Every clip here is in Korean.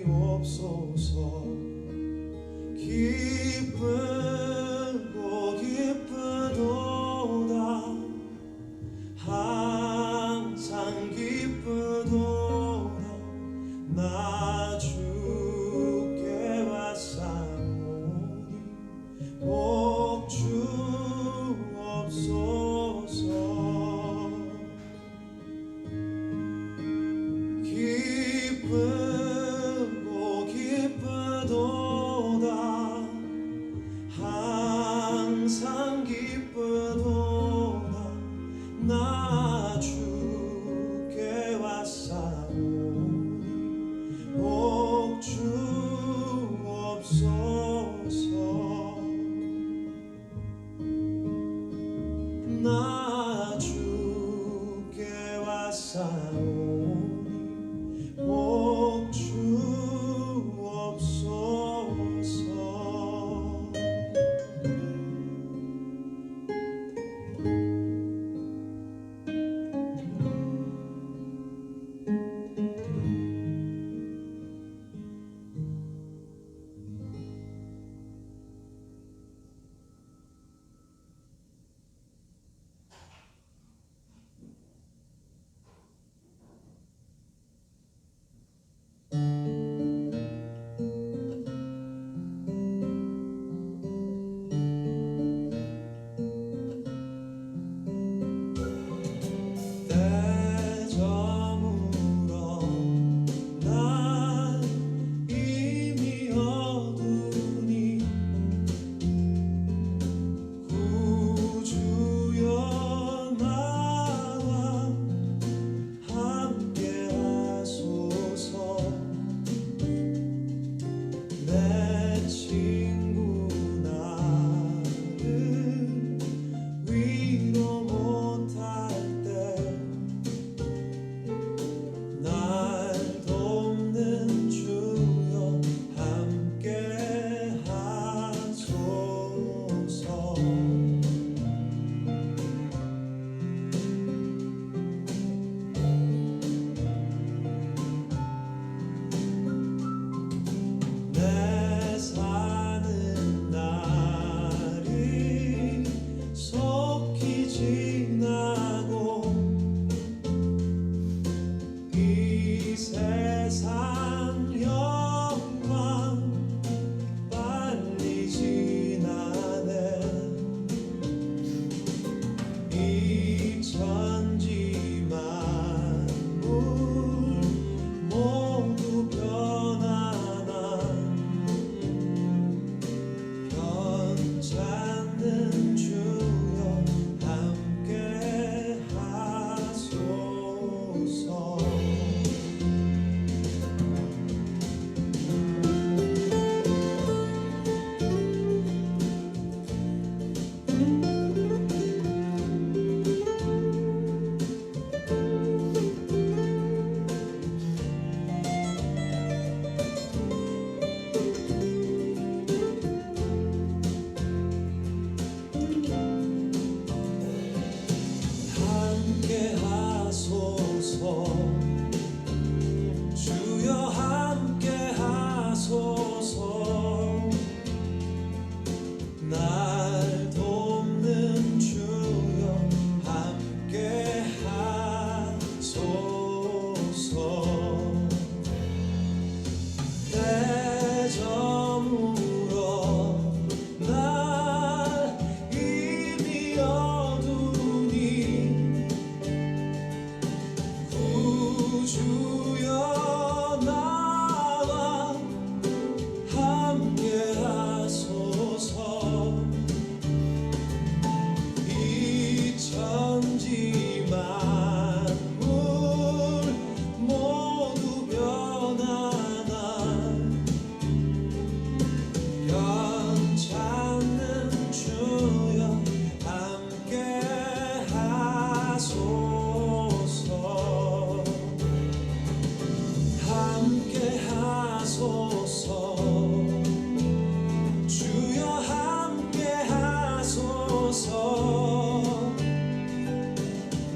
주옵소서. 기쁘고 기쁘도다. 항상 기쁘도다. 나 주께 왔사오니 복 주옵소서. 기쁘고 기쁘도다. 항상 기쁘도다. 나 주께 왔사오니 복 주옵소서. 나 주께 왔사오니 복 주옵소서. 주여 함께 하소서. 날 돕는 주여 함께 하소서. 내 점으로 날 이미 어두니 구주여 나와 함께 하소서. 이 천지 만물 모두 변하나 변찮는 주여 함께 하소서. 함께 하소서. 주여 함께 하소서.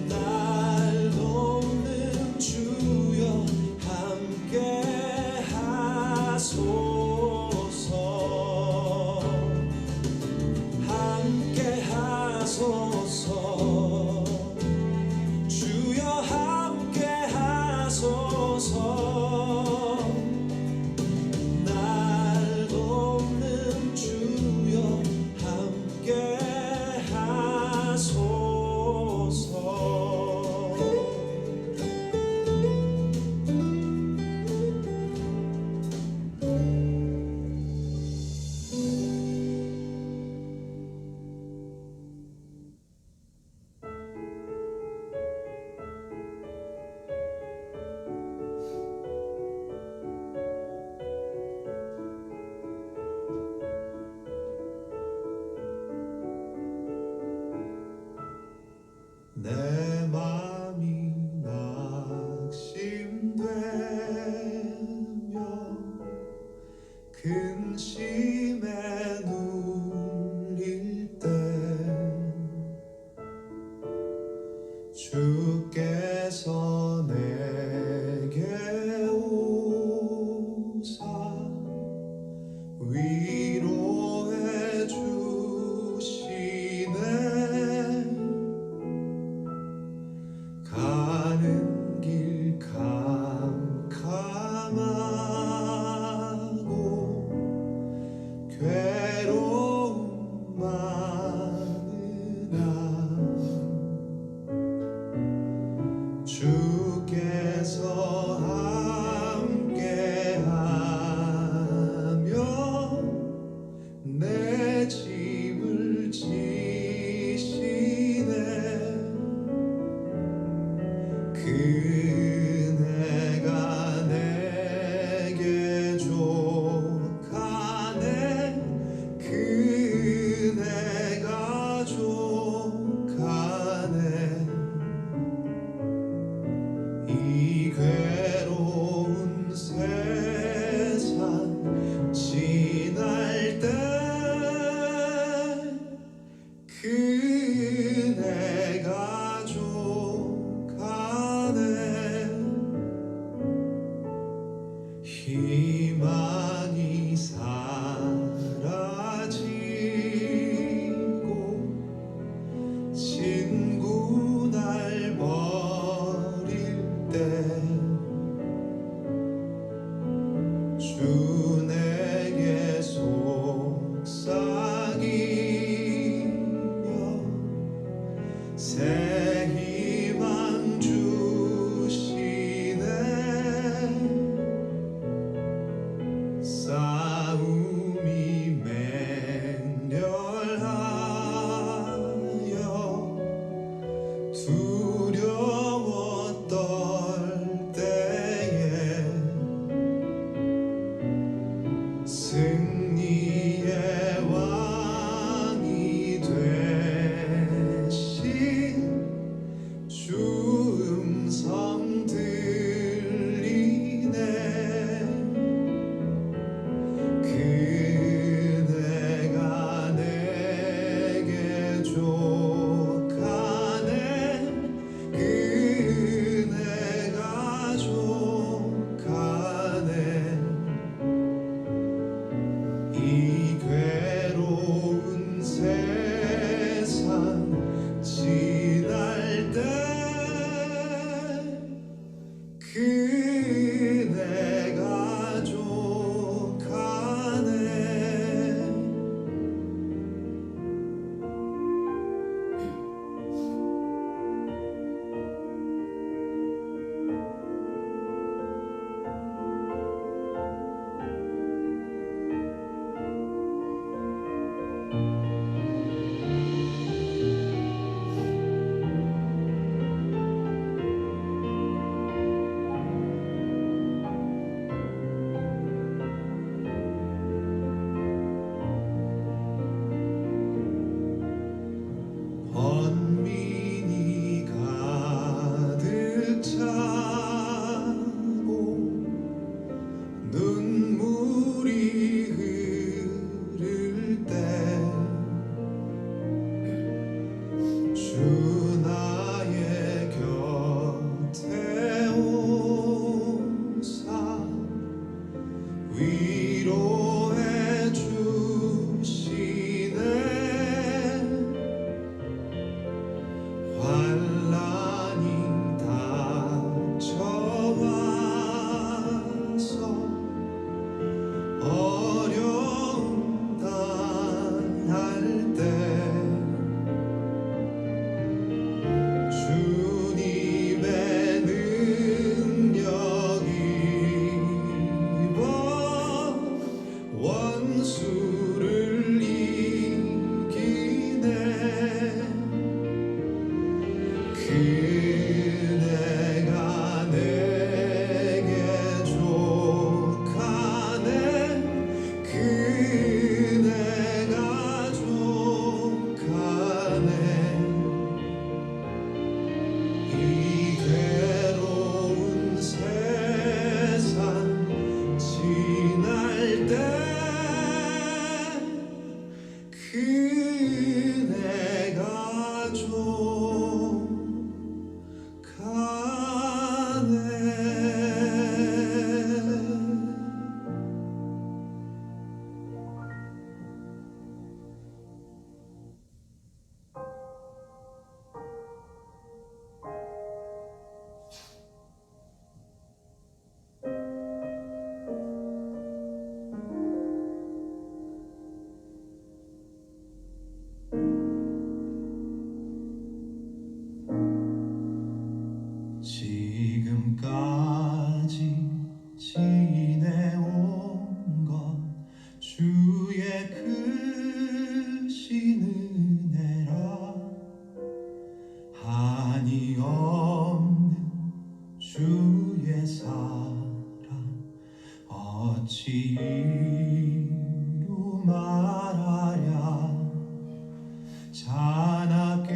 날 돕는 주여 함께 날 돕는 주여 함께 하소서. 내 맘이 낙심되며 근심에 눌릴 때 주께서 내게 오사 위로해 주시네. 가는 길 캄캄하고 괴로움 많으나 주께서 함께하며 내 짐을 지시네. 그네가 내게 족하네. 그네가 족하네. 이 괴로운 세상 지날 때 그네가 족하네. 희망이 사라지고 친구 날 버릴 때 주 내게 속삭이며 새 희망 주시네. 싸움이 맹렬하여 두려워 떨 때에 승리의 왕이 되신 주 음성 들리네. 그네가 내게 족하네. 그네가 족하네. 이 괴로운 세상 지날 때 그네가 족하네. 번민이 가득 차고 눈물이 흐를 때 주 나의 곁에 오사 위로해 주시네. 환난이 닥쳐와도 어찌 이루 말하랴 자나깨나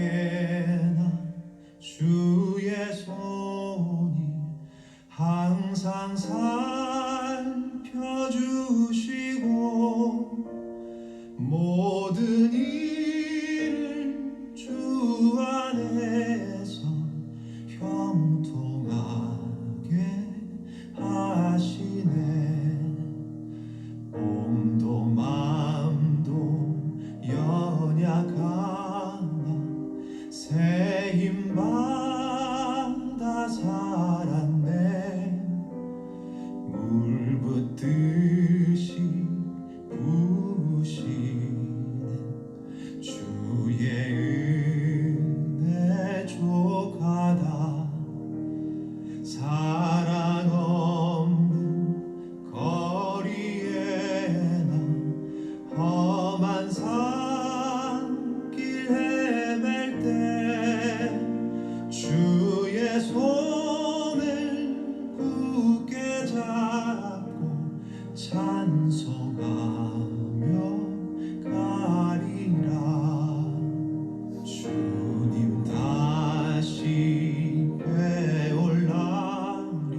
주의 손이 항상 살펴주시고 모든 일을 주 안에서 형통하게 하시네 몸도 마음도 연약하나 새 힘 받아 살았네 물 붓듯이 부으시는 주의 은혜 족하다 사랑 없는 거리에나 험한 산길 헤맬 때 주의 손을 굳게 잡고 찬송하며 가리라 주님 다시 되올 날이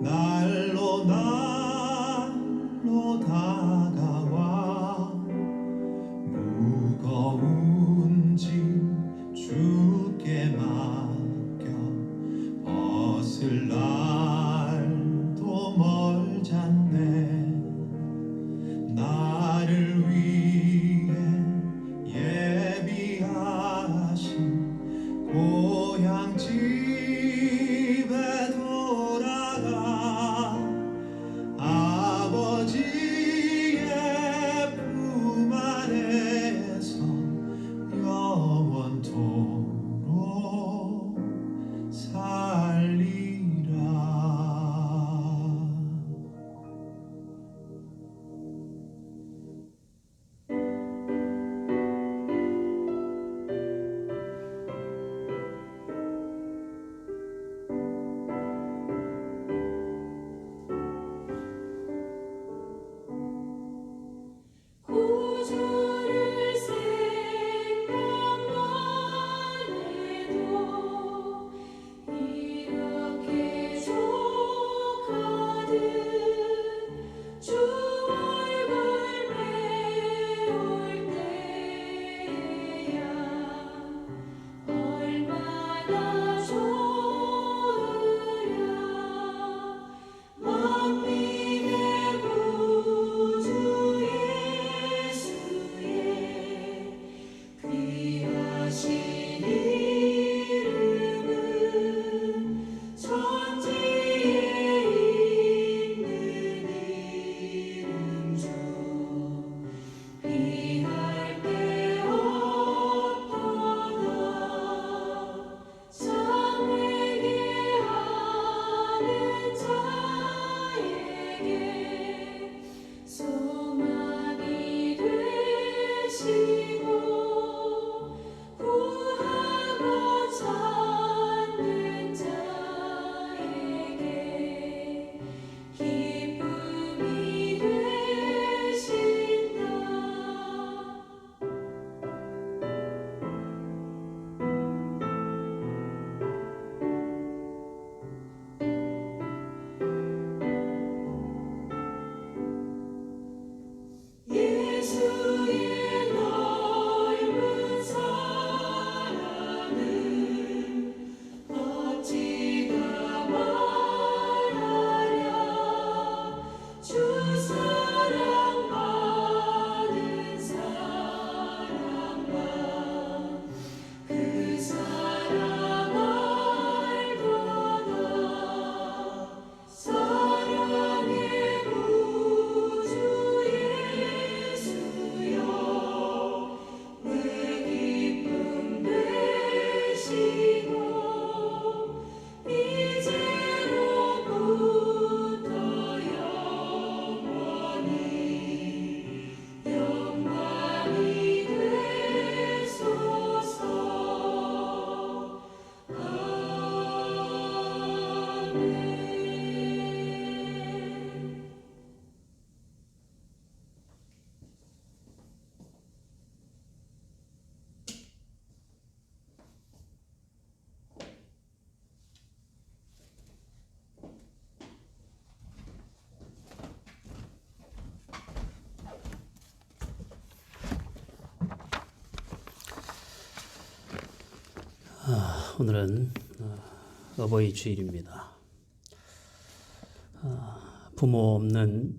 날로 날로 다가와 무거운 짐 주께 맡겨 벗을 날도 멀잖네 나를 위해 예비하신 고향 집에 돌아가 오늘은 어버이 주일입니다. 부모 없는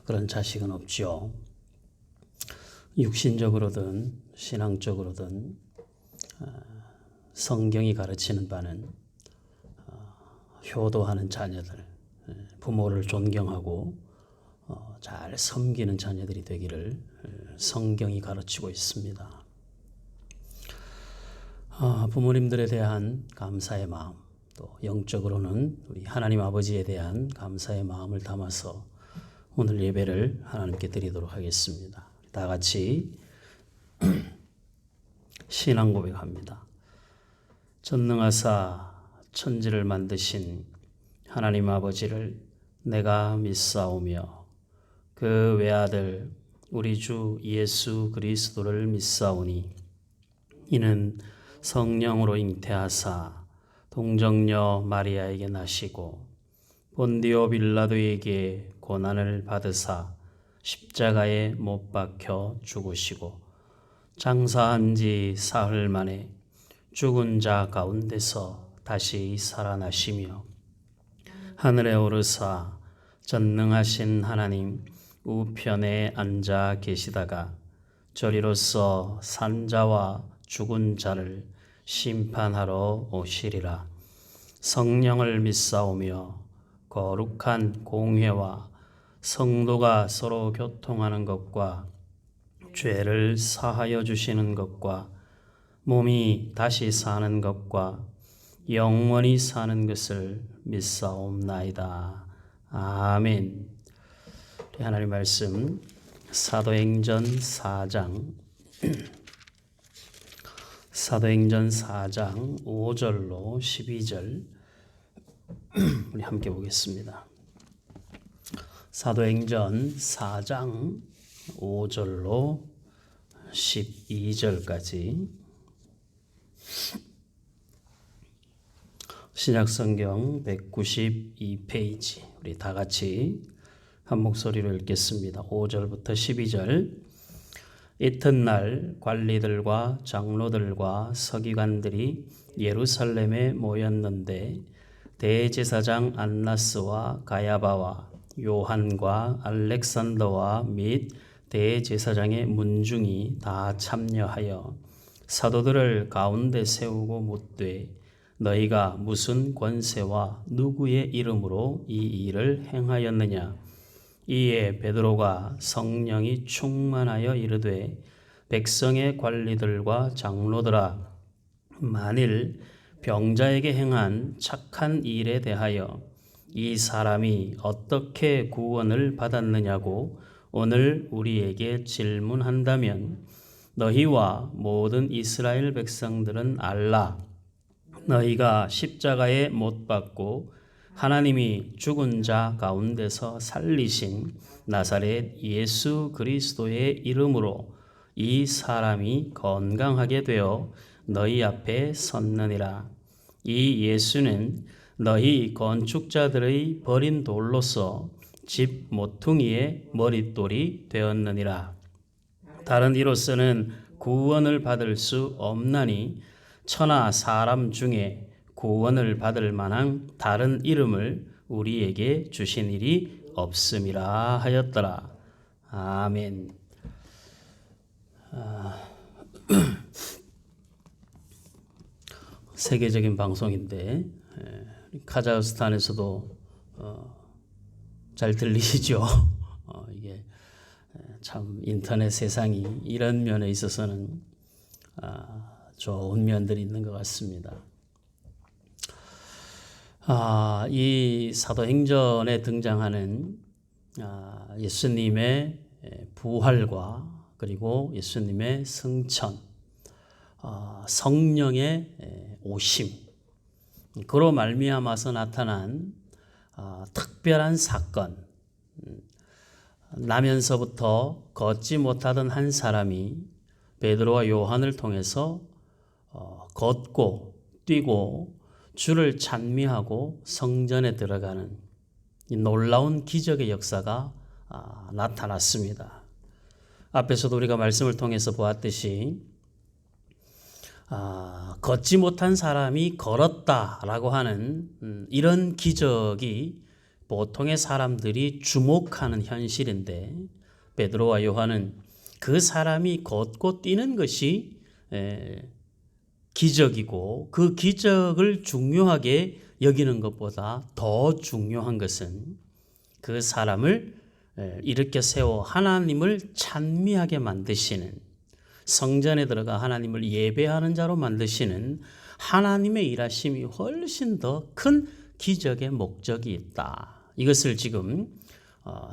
그런 자식은 없죠. 육신적으로든 신앙적으로든 성경이 가르치는 바는 효도하는 자녀들, 부모를 존경하고 잘 섬기는 자녀들이 되기를 성경이 가르치고 있습니다. 부모님들에 대한 감사의 마음, 또 영적으로는 우리 하나님 아버지에 대한 감사의 마음을 담아서 오늘 예배를 하나님께 드리도록 하겠습니다. 다 같이 신앙 고백합니다. 전능하사 천지를 만드신 하나님 아버지를 내가 믿사오며 그 외아들 우리 주 예수 그리스도를 믿사오니 이는 성령으로 잉태하사 동정녀 마리아에게 나시고 본디오 빌라도에게 고난을 받으사 십자가에 못 박혀 죽으시고 장사한 지 사흘 만에 죽은 자 가운데서 다시 살아나시며 하늘에 오르사 전능하신 하나님 우편에 앉아 계시다가 저리로서 산 자와 죽은 자를 심판하러 오시리라. 성령을 믿사오며 거룩한 공회와 성도가 서로 교통하는 것과 죄를 사하여 주시는 것과 몸이 다시 사는 것과 영원히 사는 것을 믿사옵나이다. 아멘. 우리 하나님 말씀 사도행전 4장 5절로 12절 우리 함께 보겠습니다. 사도행전 4장 5절로 12절까지 신약성경 192페이지 우리 다 같이 한 목소리로 읽겠습니다. 5절부터 12절. 이튿날 관리들과 장로들과 서기관들이 예루살렘에 모였는데 대제사장 안나스와 가야바와 요한과 알렉산더와 및 대제사장의 문중이 다 참여하여 사도들을 가운데 세우고 묻되 너희가 무슨 권세와 누구의 이름으로 이 일을 행하였느냐. 이에 베드로가 성령이 충만하여 이르되 백성의 관리들과 장로들아 만일 병자에게 행한 착한 일에 대하여 이 사람이 어떻게 구원을 받았느냐고 오늘 우리에게 질문한다면 너희와 모든 이스라엘 백성들은 알라. 너희가 십자가에 못 박고 하나님이 죽은 자 가운데서 살리신 나사렛 예수 그리스도의 이름으로 이 사람이 건강하게 되어 너희 앞에 섰느니라. 이 예수는 너희 건축자들의 버린 돌로서 집 모퉁이의 머릿돌이 되었느니라. 다른 이로서는 구원을 받을 수 없나니 천하 사람 중에 구원을 받을 만한 다른 이름을 우리에게 주신 일이 없음이라 하였더라. 아멘. 세계적인 방송인데 카자흐스탄에서도 잘 들리시죠? 이게 참 인터넷 세상이 이런 면에 있어서는 좋은 면들이 있는 것 같습니다. 이 사도행전에 등장하는 예수님의 부활과 그리고 예수님의 승천, 성령의 오심, 그로 말미암아서 나타난 특별한 사건, 나면서부터 걷지 못하던 한 사람이 베드로와 요한을 통해서 걷고 뛰고 주를 찬미하고 성전에 들어가는 이 놀라운 기적의 역사가 나타났습니다. 앞에서도 우리가 말씀을 통해서 보았듯이 걷지 못한 사람이 걸었다라고 하는 이런 기적이 보통의 사람들이 주목하는 현실인데 베드로와 요한은 그 사람이 걷고 뛰는 것이 기적이고 그 기적을 중요하게 여기는 것보다 더 중요한 것은 그 사람을 일으켜 세워 하나님을 찬미하게 만드시는, 성전에 들어가 하나님을 예배하는 자로 만드시는 하나님의 일하심이 훨씬 더 큰 기적의 목적이 있다. 이것을 지금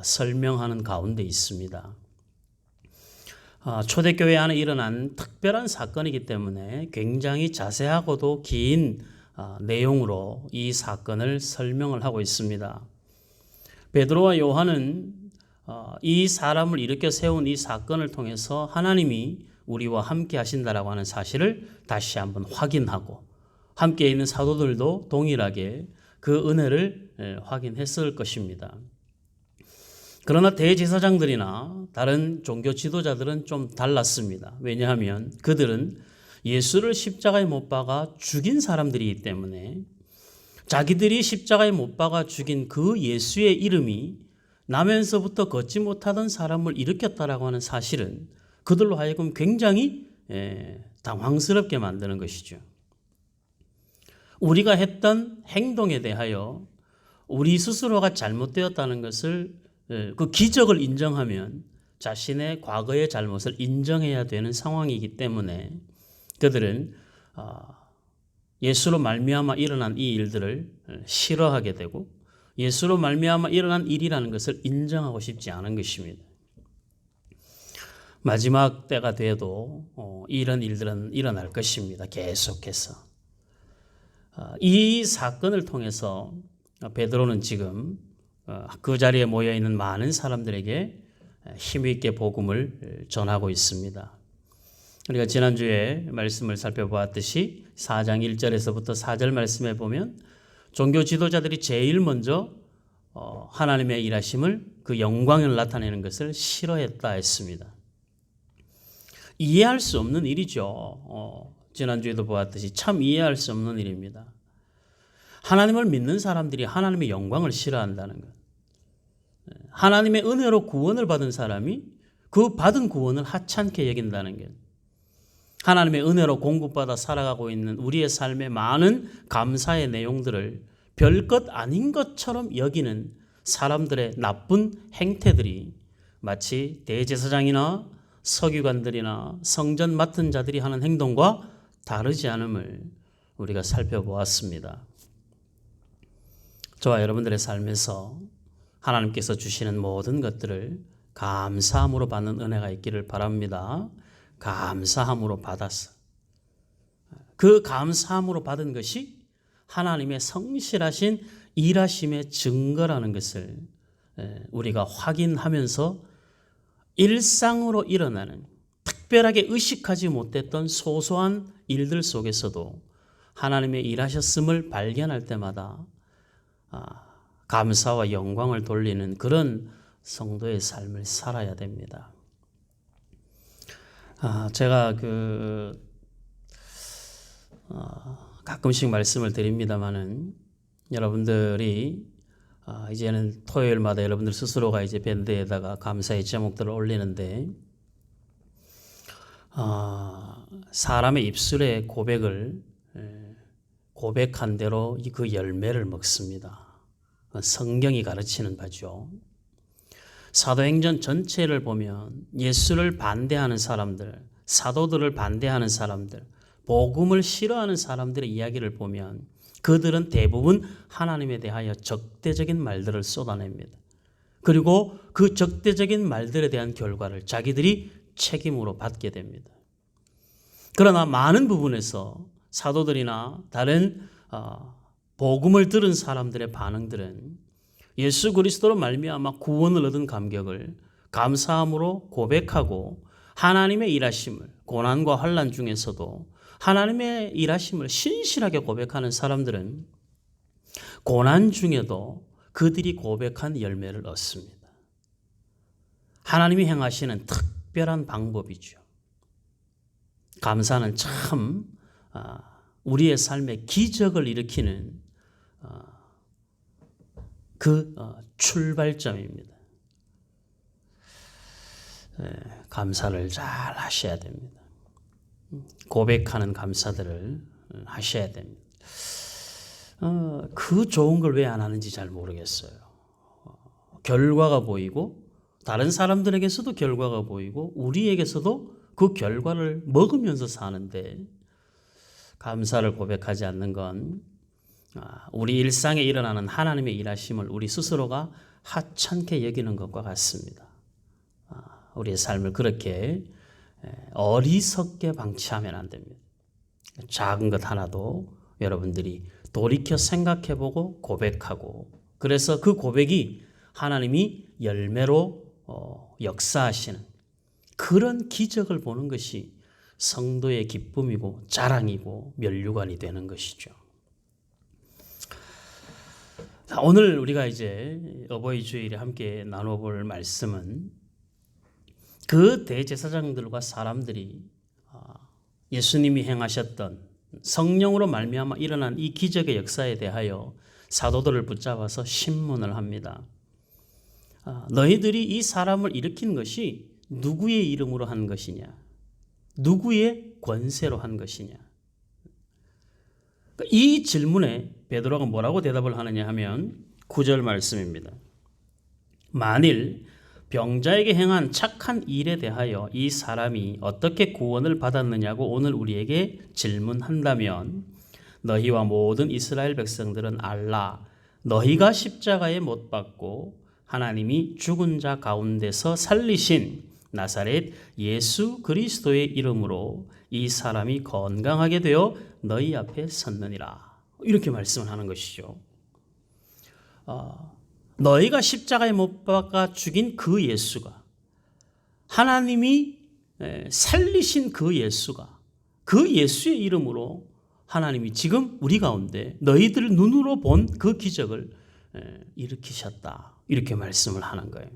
설명하는 가운데 있습니다. 초대교회 안에 일어난 특별한 사건이기 때문에 굉장히 자세하고도 긴 내용으로 이 사건을 설명을 하고 있습니다. 베드로와 요한은 이 사람을 일으켜 세운 이 사건을 통해서 하나님이 우리와 함께 하신다라고 하는 사실을 다시 한번 확인하고 함께 있는 사도들도 동일하게 그 은혜를 확인했을 것입니다. 그러나 대제사장들이나 다른 종교 지도자들은 좀 달랐습니다. 왜냐하면 그들은 예수를 십자가에 못 박아 죽인 사람들이기 때문에 자기들이 십자가에 못 박아 죽인 그 예수의 이름이 나면서부터 걷지 못하던 사람을 일으켰다라고 하는 사실은 그들로 하여금 굉장히 당황스럽게 만드는 것이죠. 우리가 했던 행동에 대하여 우리 스스로가 잘못되었다는 것을, 그 기적을 인정하면 자신의 과거의 잘못을 인정해야 되는 상황이기 때문에 그들은 예수로 말미암아 일어난 이 일들을 싫어하게 되고 예수로 말미암아 일어난 일이라는 것을 인정하고 싶지 않은 것입니다. 마지막 때가 돼도 이런 일들은 일어날 것입니다. 계속해서. 이 사건을 통해서 베드로는 지금 그 자리에 모여있는 많은 사람들에게 힘있게 복음을 전하고 있습니다. 우리가 지난주에 말씀을 살펴보았듯이 4장 1절에서부터 4절 말씀에 보면 종교 지도자들이 제일 먼저 하나님의 일하심을, 그 영광을 나타내는 것을 싫어했다 했습니다. 이해할 수 없는 일이죠. 지난주에도 보았듯이 참 이해할 수 없는 일입니다. 하나님을 믿는 사람들이 하나님의 영광을 싫어한다는 것. 하나님의 은혜로 구원을 받은 사람이 그 받은 구원을 하찮게 여긴다는 것. 하나님의 은혜로 공급받아 살아가고 있는 우리의 삶의 많은 감사의 내용들을 별것 아닌 것처럼 여기는 사람들의 나쁜 행태들이 마치 대제사장이나 서기관들이나 성전 맡은 자들이 하는 행동과 다르지 않음을 우리가 살펴보았습니다. 저와 여러분들의 삶에서 하나님께서 주시는 모든 것들을 감사함으로 받는 은혜가 있기를 바랍니다. 감사함으로 받았어. 그 감사함으로 받은 것이 하나님의 성실하신 일하심의 증거라는 것을 우리가 확인하면서 일상으로 일어나는 특별하게 의식하지 못했던 소소한 일들 속에서도 하나님의 일하셨음을 발견할 때마다 감사와 영광을 돌리는 그런 성도의 삶을 살아야 됩니다. 제가 가끔씩 말씀을 드립니다만은 여러분들이 이제는 토요일마다 여러분들 스스로가 이제 밴드에다가 감사의 제목들을 올리는데 사람의 입술의 고백을 고백한 대로 그 열매를 먹습니다. 성경이 가르치는 바죠. 사도행전 전체를 보면 예수를 반대하는 사람들, 사도들을 반대하는 사람들, 복음을 싫어하는 사람들의 이야기를 보면 그들은 대부분 하나님에 대하여 적대적인 말들을 쏟아냅니다. 그리고 그 적대적인 말들에 대한 결과를 자기들이 책임으로 받게 됩니다. 그러나 많은 부분에서 사도들이나 다른 복음을 들은 사람들의 반응들은 예수 그리스도로 말미암아 구원을 얻은 감격을 감사함으로 고백하고 하나님의 일하심을 고난과 환난 중에서도 하나님의 일하심을 신실하게 고백하는 사람들은 고난 중에도 그들이 고백한 열매를 얻습니다. 하나님이 행하시는 특별한 방법이죠. 감사는 참 우리의 삶에 기적을 일으키는 출발점입니다. 감사를 잘 하셔야 됩니다. 고백하는 감사들을 하셔야 됩니다. 그 좋은 걸 왜 안 하는지 잘 모르겠어요. 결과가 보이고 다른 사람들에게서도 결과가 보이고 우리에게서도 그 결과를 먹으면서 사는데 감사를 고백하지 않는 건 우리 일상에 일어나는 하나님의 일하심을 우리 스스로가 하찮게 여기는 것과 같습니다. 우리의 삶을 그렇게 어리석게 방치하면 안 됩니다. 작은 것 하나도 여러분들이 돌이켜 생각해보고 고백하고 그래서 그 고백이 하나님이 열매로 역사하시는 그런 기적을 보는 것이 성도의 기쁨이고 자랑이고 면류관이 되는 것이죠. 오늘 우리가 이제 어버이 주일에 함께 나눠볼 말씀은 그 대제사장들과 사람들이 예수님이 행하셨던 성령으로 말미암아 일어난 이 기적의 역사에 대하여 사도들을 붙잡아서 신문을 합니다. 너희들이 이 사람을 일으킨 것이 누구의 이름으로 한 것이냐? 누구의 권세로 한 것이냐? 이 질문에 베드로가 뭐라고 대답을 하느냐 하면 9절 말씀입니다. 만일 병자에게 행한 착한 일에 대하여 이 사람이 어떻게 구원을 받았느냐고 오늘 우리에게 질문한다면 너희와 모든 이스라엘 백성들은 알라. 너희가 십자가에 못 박고 하나님이 죽은 자 가운데서 살리신 나사렛 예수 그리스도의 이름으로 이 사람이 건강하게 되어 너희 앞에 섰느니라. 이렇게 말씀을 하는 것이죠. 너희가 십자가에 못 박아 죽인 그 예수가 하나님이 살리신 그 예수가 그 예수의 이름으로 하나님이 지금 우리 가운데 너희들 눈으로 본 그 기적을 일으키셨다. 이렇게 말씀을 하는 거예요.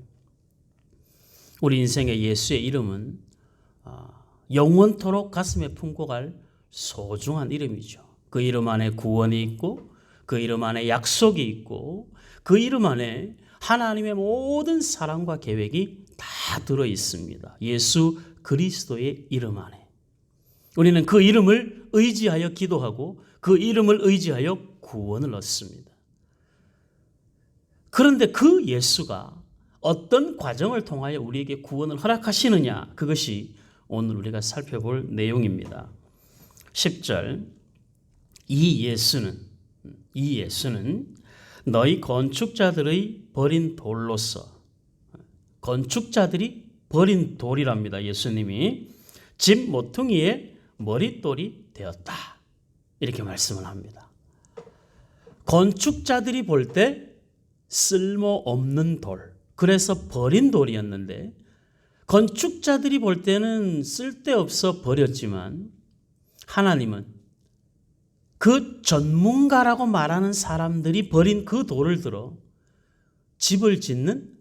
우리 인생의 예수의 이름은 영원토록 가슴에 품고 갈 소중한 이름이죠. 그 이름 안에 구원이 있고 그 이름 안에 약속이 있고 그 이름 안에 하나님의 모든 사랑과 계획이 다 들어 있습니다. 예수 그리스도의 이름 안에. 우리는 그 이름을 의지하여 기도하고 그 이름을 의지하여 구원을 얻습니다. 그런데 그 예수가 어떤 과정을 통하여 우리에게 구원을 허락하시느냐, 그것이 오늘 우리가 살펴볼 내용입니다. 10절, 이 예수는 너희 건축자들의 버린 돌로서, 건축자들이 버린 돌이랍니다. 예수님이 집 모퉁이의 머릿돌이 되었다. 이렇게 말씀을 합니다. 건축자들이 볼 때 쓸모없는 돌, 그래서 버린 돌이었는데 건축자들이 볼 때는 쓸데없어 버렸지만 하나님은 그 전문가라고 말하는 사람들이 버린 그 돌을 들어 집을 짓는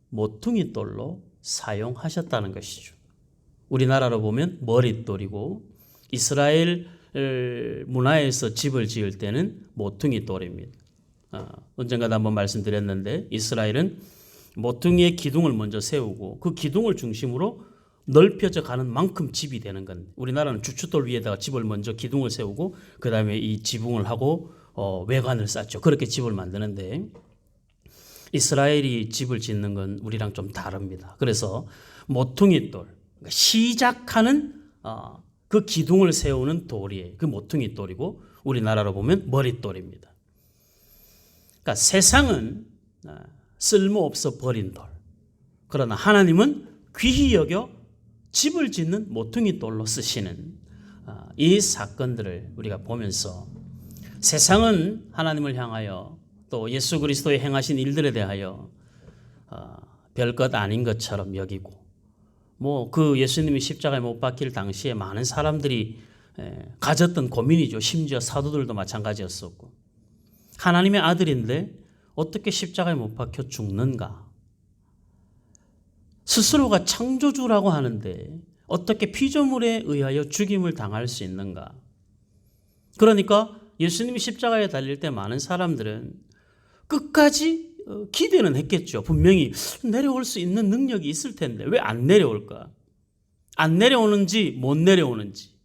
모퉁이 돌로 사용하셨다는 것이죠. 우리나라로 보면 머릿돌이고 이스라엘 문화에서 집을 지을 때는 모퉁이 돌입니다. 언젠가도 한번 말씀드렸는데 이스라엘은 모퉁이의 기둥을 먼저 세우고 그 기둥을 중심으로 넓혀져 가는 만큼 집이 되는 건데 우리나라는 주춧돌 위에다가 집을 먼저 기둥을 세우고 그 다음에 이 지붕을 하고 외관을 쌓죠. 그렇게 집을 만드는데 이스라엘이 집을 짓는 건 우리랑 좀 다릅니다. 그래서 모퉁이돌, 시작하는 그 기둥을 세우는 돌이 그 모퉁이돌이고 우리나라로 보면 머릿돌입니다. 그러니까 세상은 쓸모없어 버린 돌. 그러나 하나님은 귀히 여겨 집을 짓는 모퉁이 돌로 쓰시는 이 사건들을 우리가 보면서 세상은 하나님을 향하여 또 예수 그리스도의 행하신 일들에 대하여 별것 아닌 것처럼 여기고 뭐 그 예수님이 십자가에 못 박힐 당시에 많은 사람들이 가졌던 고민이죠. 심지어 사도들도 마찬가지였었고 하나님의 아들인데 어떻게 십자가에 못 박혀 죽는가? 스스로가 창조주라고 하는데 어떻게 피조물에 의하여 죽임을 당할 수 있는가? 그러니까 예수님이 십자가에 달릴 때 많은 사람들은 끝까지 기대는 했겠죠. 분명히 내려올 수 있는 능력이 있을 텐데 왜 안 내려올까? 안 내려오는지 못 내려오는지.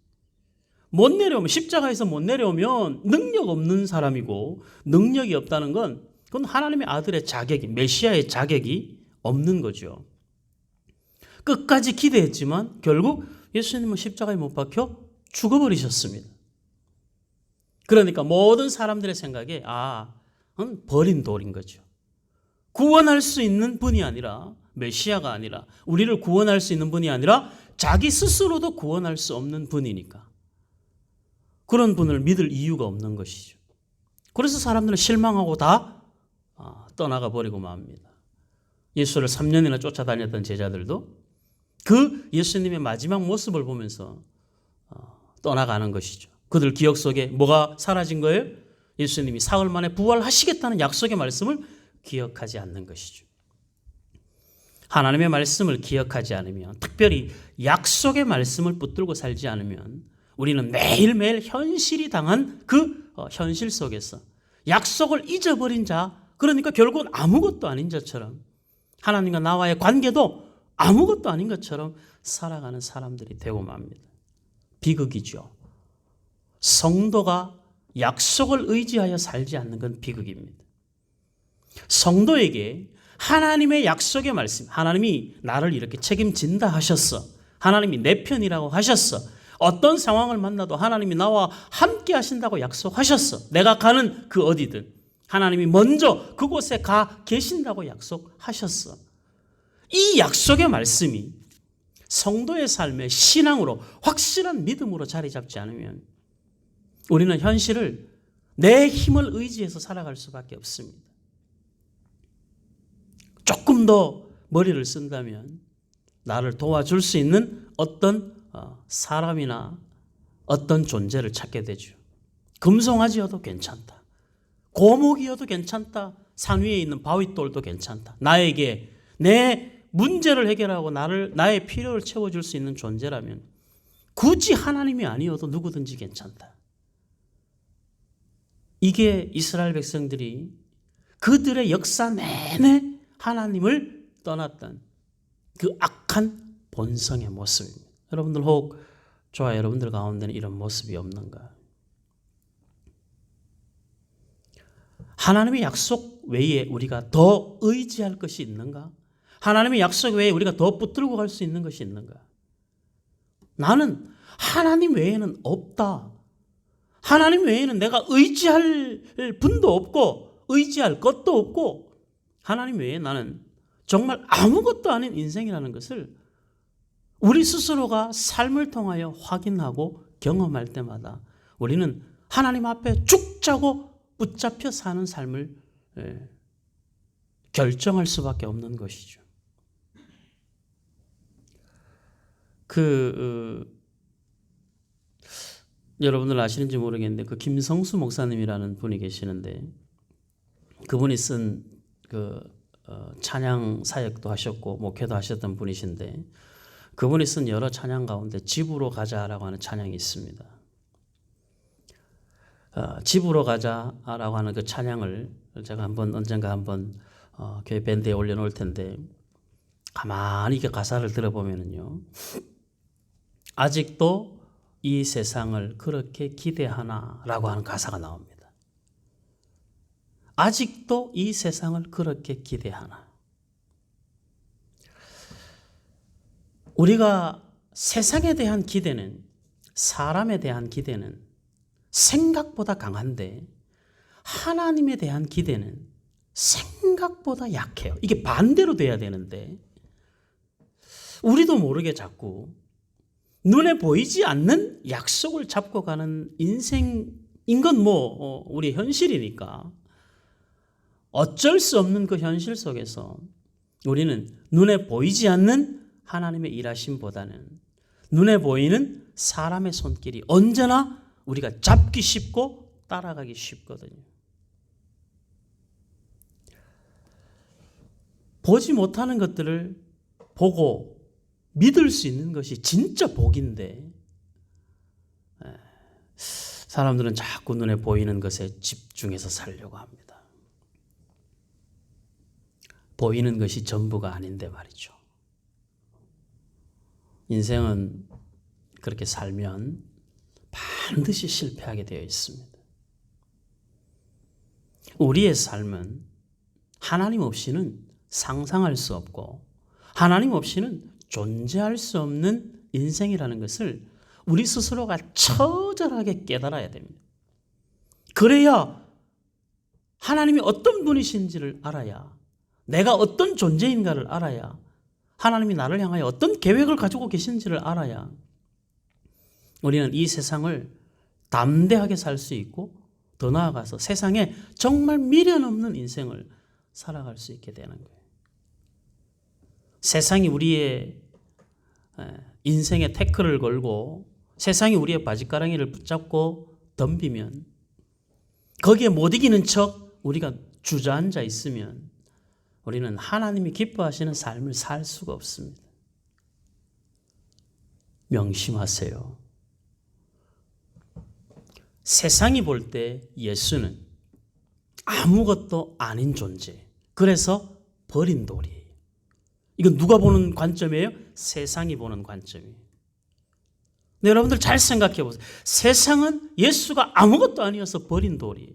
못 내려오면, 십자가에서 못 내려오면 능력 없는 사람이고, 능력이 없다는 건 그건 하나님의 아들의 자격이, 메시아의 자격이 없는 거죠. 끝까지 기대했지만 결국 예수님은 십자가에 못 박혀 죽어버리셨습니다. 그러니까 모든 사람들의 생각에 버린 돌인 거죠. 구원할 수 있는 분이 아니라, 메시아가 아니라, 우리를 구원할 수 있는 분이 아니라 자기 스스로도 구원할 수 없는 분이니까 그런 분을 믿을 이유가 없는 것이죠. 그래서 사람들은 실망하고 다 떠나가 버리고 맙니다. 예수를 3년이나 쫓아다녔던 제자들도 그 예수님의 마지막 모습을 보면서 떠나가는 것이죠. 그들 기억 속에 뭐가 사라진 거예요? 예수님이 사흘 만에 부활하시겠다는 약속의 말씀을 기억하지 않는 것이죠. 하나님의 말씀을 기억하지 않으면, 특별히 약속의 말씀을 붙들고 살지 않으면 우리는 매일매일 현실이 당한 그 현실 속에서 약속을 잊어버린 자, 그러니까 결국은 아무것도 아닌 자처럼, 하나님과 나와의 관계도 아무것도 아닌 것처럼 살아가는 사람들이 되고 맙니다. 비극이죠. 성도가 약속을 의지하여 살지 않는 건 비극입니다. 성도에게 하나님의 약속의 말씀, 하나님이 나를 이렇게 책임진다 하셨어, 하나님이 내 편이라고 하셨어, 어떤 상황을 만나도 하나님이 나와 함께 하신다고 약속하셨어, 내가 가는 그 어디든 하나님이 먼저 그곳에 가 계신다고 약속하셨어. 이 약속의 말씀이 성도의 삶의 신앙으로, 확실한 믿음으로 자리 잡지 않으면 우리는 현실을 내 힘을 의지해서 살아갈 수밖에 없습니다. 조금 더 머리를 쓴다면 나를 도와줄 수 있는 어떤 사람이나 어떤 존재를 찾게 되죠. 금송아지여도 괜찮다, 고목이어도 괜찮다, 산 위에 있는 바윗돌도 괜찮다. 나에게 내 문제를 해결하고 나의 필요를 채워줄 수 있는 존재라면 굳이 하나님이 아니어도 누구든지 괜찮다. 이게 이스라엘 백성들이 그들의 역사 내내 하나님을 떠났던 그 악한 본성의 모습입니다. 여러분들 혹 저와 여러분들 가운데는 이런 모습이 없는가? 하나님의 약속 외에 우리가 더 의지할 것이 있는가? 하나님의 약속 외에 우리가 더 붙들고 갈 수 있는 것이 있는가? 나는 하나님 외에는 없다. 하나님 외에는 내가 의지할 분도 없고 의지할 것도 없고 하나님 외에 나는 정말 아무것도 아닌 인생이라는 것을 우리 스스로가 삶을 통하여 확인하고 경험할 때마다 우리는 하나님 앞에 죽 자고 붙잡혀 사는 삶을 결정할 수밖에 없는 것이죠. 여러분들 아시는지 모르겠는데 그 김성수 목사님이라는 분이 계시는데 그분이 쓴 찬양 사역도 하셨고 목회도 하셨던 분이신데 그분이 쓴 여러 찬양 가운데 집으로 가자라고 하는 찬양이 있습니다. 집으로 가자라고 하는 그 찬양을 제가 언젠가 한번 교회 밴드에 올려놓을 텐데 가만히 이렇게 가사를 들어보면요, 아직도 이 세상을 그렇게 기대하나라고 하는 가사가 나옵니다. 아직도 이 세상을 그렇게 기대하나. 우리가 세상에 대한 기대는, 사람에 대한 기대는 생각보다 강한데 하나님에 대한 기대는 생각보다 약해요. 이게 반대로 돼야 되는데 우리도 모르게 자꾸 눈에 보이지 않는 약속을 잡고 가는 인생인 건 우리 현실이니까 어쩔 수 없는 그 현실 속에서 우리는 눈에 보이지 않는 하나님의 일하심보다는 눈에 보이는 사람의 손길이 언제나 우리가 잡기 쉽고 따라가기 쉽거든요. 보지 못하는 것들을 보고 믿을 수 있는 것이 진짜 복인데 사람들은 자꾸 눈에 보이는 것에 집중해서 살려고 합니다. 보이는 것이 전부가 아닌데 말이죠. 인생은 그렇게 살면 반드시 실패하게 되어 있습니다. 우리의 삶은 하나님 없이는 상상할 수 없고 하나님 없이는 존재할 수 없는 인생이라는 것을 우리 스스로가 처절하게 깨달아야 됩니다. 그래야 하나님이 어떤 분이신지를 알아야, 내가 어떤 존재인가를 알아야, 하나님이 나를 향하여 어떤 계획을 가지고 계신지를 알아야 우리는 이 세상을 담대하게 살 수 있고 더 나아가서 세상에 정말 미련 없는 인생을 살아갈 수 있게 되는 거예요. 세상이 우리의 인생에 태클을 걸고 세상이 우리의 바짓가랑이를 붙잡고 덤비면, 거기에 못 이기는 척 우리가 주저앉아 있으면 우리는 하나님이 기뻐하시는 삶을 살 수가 없습니다. 명심하세요. 세상이 볼 때 예수는 아무것도 아닌 존재, 그래서 버린 돌이에요. 이건 누가 보는 관점이에요? 세상이 보는 관점이에요. 네, 여러분들 잘 생각해 보세요. 세상은 예수가 아무것도 아니어서 버린 돌이에요.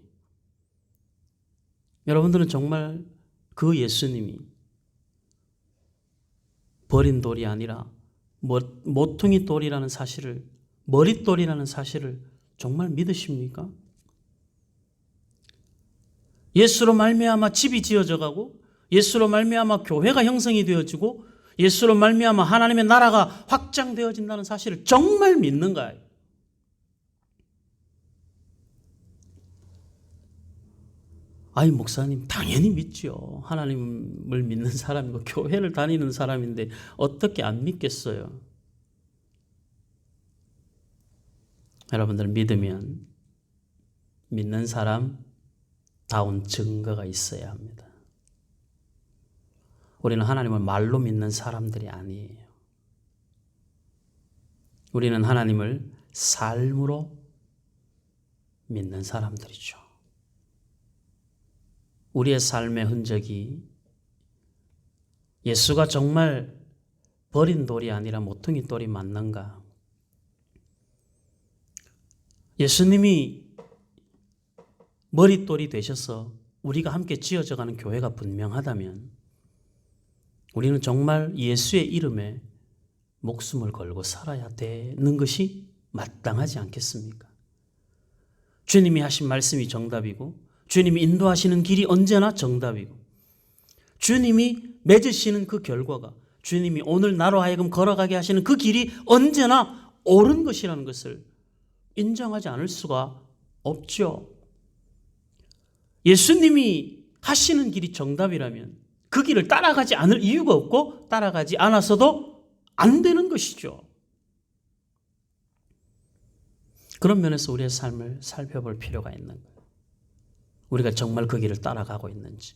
여러분들은 정말 그 예수님이 버린 돌이 아니라 모퉁이 돌이라는 사실을, 머릿돌이라는 사실을 정말 믿으십니까? 예수로 말미암아 집이 지어져 가고, 예수로 말미암아 교회가 형성이 되어지고, 예수로 말미암아 하나님의 나라가 확장되어진다는 사실을 정말 믿는가요? 아이, 목사님 당연히 믿죠. 하나님을 믿는 사람이고 교회를 다니는 사람인데 어떻게 안 믿겠어요? 여러분들 믿으면 믿는 사람다운 증거가 있어야 합니다. 우리는 하나님을 말로 믿는 사람들이 아니에요. 우리는 하나님을 삶으로 믿는 사람들이죠. 우리의 삶의 흔적이 예수가 정말 버린 돌이 아니라 모퉁이 돌이 맞는가? 예수님이 머릿돌이 되셔서 우리가 함께 지어져가는 교회가 분명하다면 우리는 정말 예수의 이름에 목숨을 걸고 살아야 되는 것이 마땅하지 않겠습니까? 주님이 하신 말씀이 정답이고, 주님이 인도하시는 길이 언제나 정답이고, 주님이 맺으시는 그 결과가, 주님이 오늘 나로 하여금 걸어가게 하시는 그 길이 언제나 옳은 것이라는 것을 인정하지 않을 수가 없죠. 예수님이 하시는 길이 정답이라면 그 길을 따라가지 않을 이유가 없고 따라가지 않아서도 안 되는 것이죠. 그런 면에서 우리의 삶을 살펴볼 필요가 있는 거예요. 우리가 정말 그 길을 따라가고 있는지.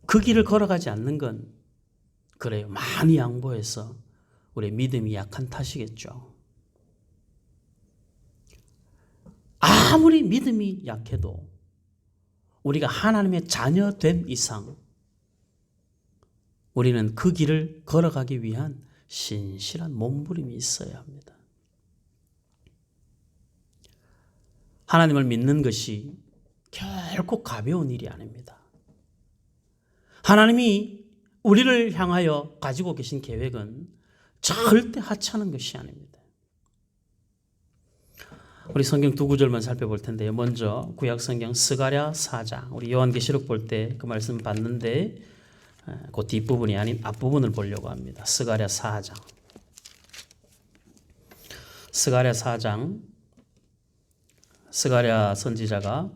그 길을 걸어가지 않는 건 그래요, 많이 양보해서 우리의 믿음이 약한 탓이겠죠. 아무리 믿음이 약해도 우리가 하나님의 자녀 된 이상 우리는 그 길을 걸어가기 위한 신실한 몸부림이 있어야 합니다. 하나님을 믿는 것이 결코 가벼운 일이 아닙니다. 하나님이 우리를 향하여 가지고 계신 계획은 절대 하찮은 것이 아닙니다. 우리 성경 두 구절만 살펴볼 텐데요. 먼저 구약 성경 스가랴 4장, 우리 요한계시록 볼 때 그 말씀 봤는데 그 뒷부분이 아닌 앞부분을 보려고 합니다. 스가랴 4장. 스가랴 4장. 스가랴 선지자가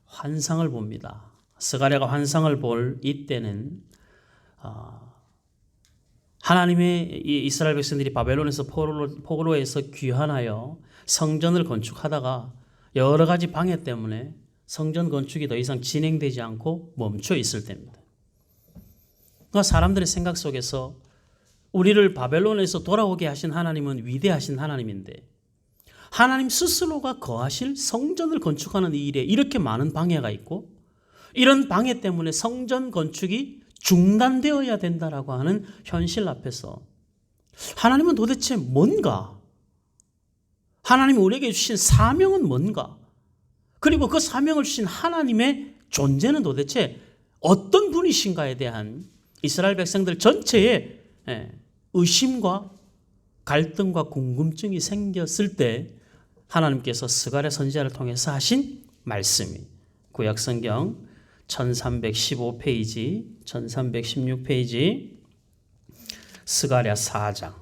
환상을 봅니다. 스가랴가 환상을 볼 이때는 하나님의 이스라엘 백성들이 바벨론에서 포로에서 귀환하여 성전을 건축하다가 여러 가지 방해 때문에 성전 건축이 더 이상 진행되지 않고 멈춰 있을 때입니다. 그러니까 사람들의 생각 속에서 우리를 바벨론에서 돌아오게 하신 하나님은 위대하신 하나님인데, 하나님 스스로가 거하실 성전을 건축하는 이 일에 이렇게 많은 방해가 있고 이런 방해 때문에 성전 건축이 중단되어야 된다라고 하는 현실 앞에서 하나님은 도대체 뭔가? 하나님이 우리에게 주신 사명은 뭔가? 그리고 그 사명을 주신 하나님의 존재는 도대체 어떤 분이신가에 대한 이스라엘 백성들 전체의 의심과 갈등과 궁금증이 생겼을 때 하나님께서 스가랴 선지자를 통해서 하신 말씀이 구약성경 1315페이지, 1316페이지 스가랴 4장.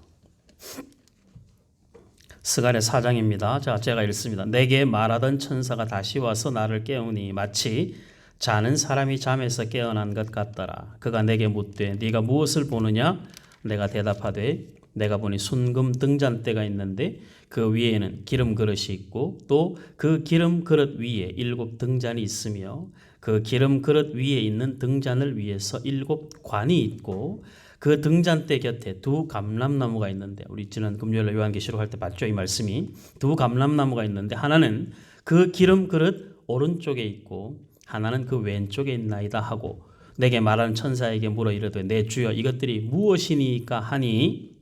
스가랴 4장입니다. 자, 제가 읽습니다. 내게 말하던 천사가 다시 와서 나를 깨우니 마치 자는 사람이 잠에서 깨어난 것 같더라. 그가 내게 묻되 네가 무엇을 보느냐? 내가 대답하되 내가 보니 순금 등잔대가 있는데 그 위에는 기름 그릇이 있고 또 그 기름 그릇 위에 7 등잔이 있으며 그 기름 그릇 위에 있는 등잔을 위해서 7 관이 있고 그 등잔대 곁에 2 감람나무가 있는데 우리 지난 금요일에 요한계시록 할 때 봤죠? 이 말씀이 2 감람나무가 있는데 하나는 그 기름 그릇 오른쪽에 있고 하나는 그 왼쪽에 있나이다 하고 내게 말하는 천사에게 물어 이르되 내 주여 이것들이 무엇이니까 하니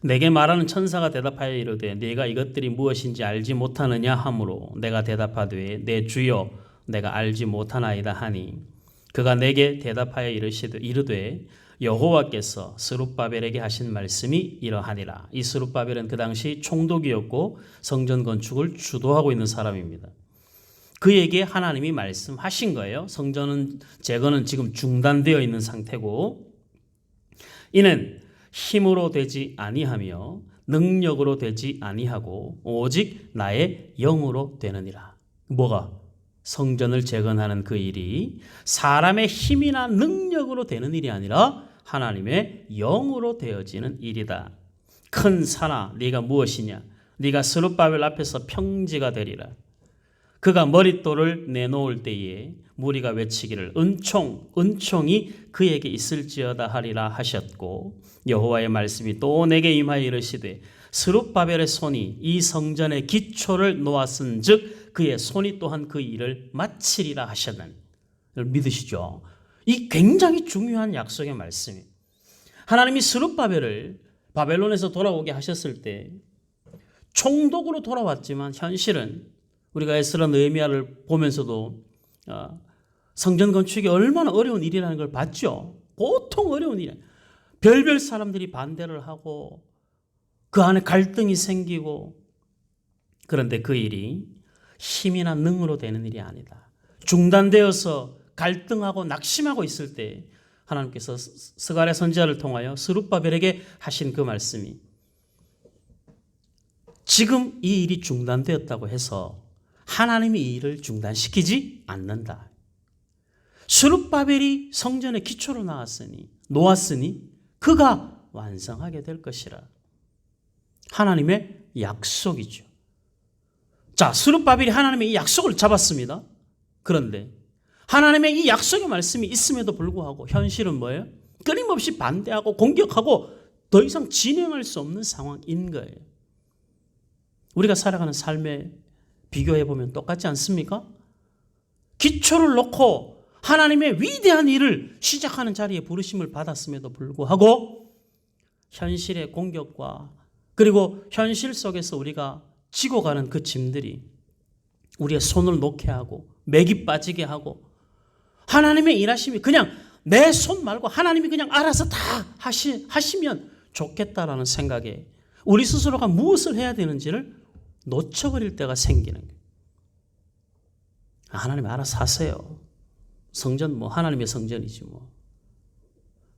내게 말하는 천사가 대답하여 이르되 네가 이것들이 무엇인지 알지 못하느냐 하므로 내가 대답하되 내 주여 내가 알지 못하나이다 하니 그가 내게 대답하여 이르되 여호와께서 스룹바벨에게 하신 말씀이 이러하니라. 이 스룹바벨은 그 당시 총독이었고 성전 건축을 주도하고 있는 사람입니다. 그에게 하나님이 말씀하신 거예요. 성전은 재건은 지금 중단되어 있는 상태고 이는 힘으로 되지 아니하며 능력으로 되지 아니하고 오직 나의 영으로 되느니라. 뭐가? 성전을 재건하는 그 일이 사람의 힘이나 능력으로 되는 일이 아니라 하나님의 영으로 되어지는 일이다. 큰 산아 네가 무엇이냐? 네가 스룹바벨 앞에서 평지가 되리라. 그가 머릿돌을 내놓을 때에 무리가 외치기를 은총이 그에게 있을지어다 하리라 하셨고 여호와의 말씀이 또 내게 임하여 이르시되 스룹바벨의 손이 이 성전의 기초를 놓았은즉 그의 손이 또한 그 일을 마치리라 하셨는 믿으시죠? 이 굉장히 중요한 약속의 말씀이에요. 하나님이 스룹바벨을 바벨론에서 돌아오게 하셨을 때 총독으로 돌아왔지만 현실은 우리가 에스라 느헤미야를 보면서도 성전 건축이 얼마나 어려운 일이라는 걸 봤죠. 보통 어려운 일이에요. 별별 사람들이 반대를 하고 그 안에 갈등이 생기고 그런데 그 일이 힘이나 능으로 되는 일이 아니다. 중단되어서 갈등하고 낙심하고 있을 때 하나님께서 스가랴 선지자를 통하여 스룹바벨에게 하신 그 말씀이 지금 이 일이 중단되었다고 해서 하나님이 이 일을 중단시키지 않는다. 스룹바벨이 성전의 기초로 놓았으니 그가 완성하게 될 것이라. 하나님의 약속이죠. 자, 스룹바벨이 하나님의 이 약속을 잡았습니다. 그런데 하나님의 이 약속의 말씀이 있음에도 불구하고 현실은 뭐예요? 끊임없이 반대하고 공격하고 더 이상 진행할 수 없는 상황인 거예요. 우리가 살아가는 삶에 비교해보면 똑같지 않습니까? 기초를 놓고 하나님의 위대한 일을 시작하는 자리에 부르심을 받았음에도 불구하고 현실의 공격과 그리고 현실 속에서 우리가 지고 가는 그 짐들이 우리의 손을 놓게 하고 맥이 빠지게 하고 하나님의 일하심이 그냥 내 손 말고 하나님이 그냥 알아서 다 하시면 좋겠다라는 생각에 우리 스스로가 무엇을 해야 되는지를 놓쳐버릴 때가 생기는 거예요. 하나님 알아서 하세요. 성전 하나님의 성전이지 뭐.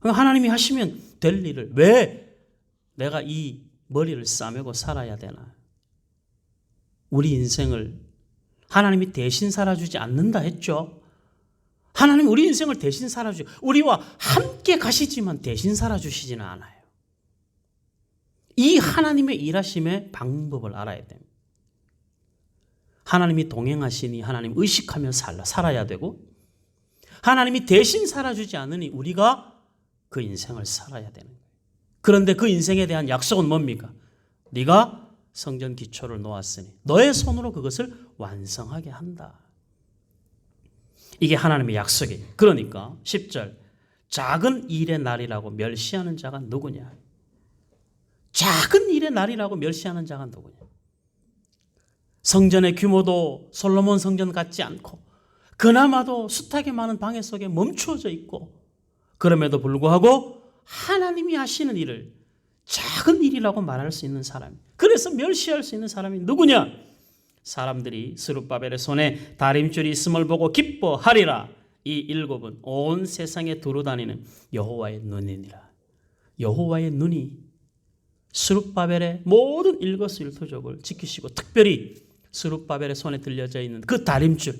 하나님이 하시면 될 일을 왜 내가 이 머리를 싸매고 살아야 되나? 우리 인생을 하나님이 대신 살아주지 않는다 했죠. 하나님 우리 인생을 대신 살아주고 우리와 함께 가시지만 대신 살아주시지는 않아요. 이 하나님의 일하심의 방법을 알아야 됩니다. 하나님이 동행하시니 하나님 의식하며 살아야 되고 하나님이 대신 살아주지 않으니 우리가 그 인생을 살아야 되는 거예요. 그런데 그 인생에 대한 약속은 뭡니까? 네가 성전 기초를 놓았으니 너의 손으로 그것을 완성하게 한다. 이게 하나님의 약속이에요. 그러니까 10절 작은 일의 날이라고 멸시하는 자가 누구냐? 작은 일의 날이라고 멸시하는 자가 누구냐? 성전의 규모도 솔로몬 성전 같지 않고 그나마도 숱하게 많은 방해 속에 멈추어져 있고 그럼에도 불구하고 하나님이 하시는 일을 작은 일이라고 말할 수 있는 사람, 그래서 멸시할 수 있는 사람이 누구냐? 사람들이 스룹바벨의 손에 다림줄이 있음을 보고 기뻐하리라. 이 일곱은 온 세상에 두루다니는 여호와의 눈이니라. 여호와의 눈이 스룹바벨의 모든 일거수일투족을 지키시고 특별히 스룹바벨의 손에 들려져 있는 그 다림줄,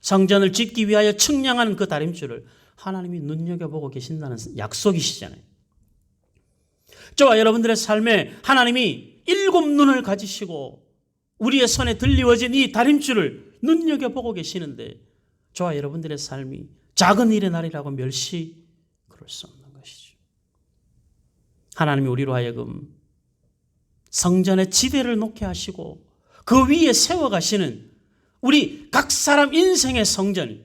성전을 짓기 위하여 측량하는 그 다림줄을 하나님이 눈여겨보고 계신다는 약속이시잖아요. 저와 여러분들의 삶에 하나님이 일곱 눈을 가지시고 우리의 손에 들리워진 이 다림줄을 눈여겨보고 계시는데 저와 여러분들의 삶이 작은 일의 날이라고 멸시 그럴 수 없는 것이죠. 하나님이 우리로 하여금 성전의 지대를 놓게 하시고 그 위에 세워가시는 우리 각 사람 인생의 성전,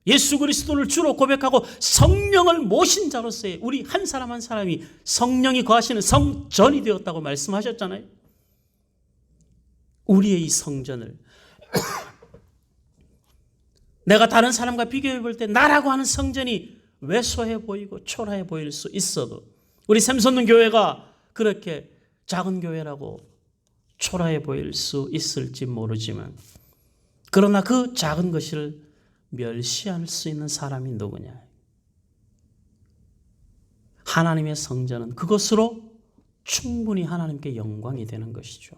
예수 그리스도를 주로 고백하고 성령을 모신 자로서의 우리 한 사람 한 사람이 성령이 거하시는 성전이 되었다고 말씀하셨잖아요. 우리의 이 성전을 내가 다른 사람과 비교해 볼 때 나라고 하는 성전이 왜소해 보이고 초라해 보일 수 있어도 우리 샘솟는 교회가 그렇게 작은 교회라고 초라해 보일 수 있을지 모르지만 그러나 그 작은 것을 멸시할 수 있는 사람이 누구냐? 하나님의 성전은 그것으로 충분히 하나님께 영광이 되는 것이죠.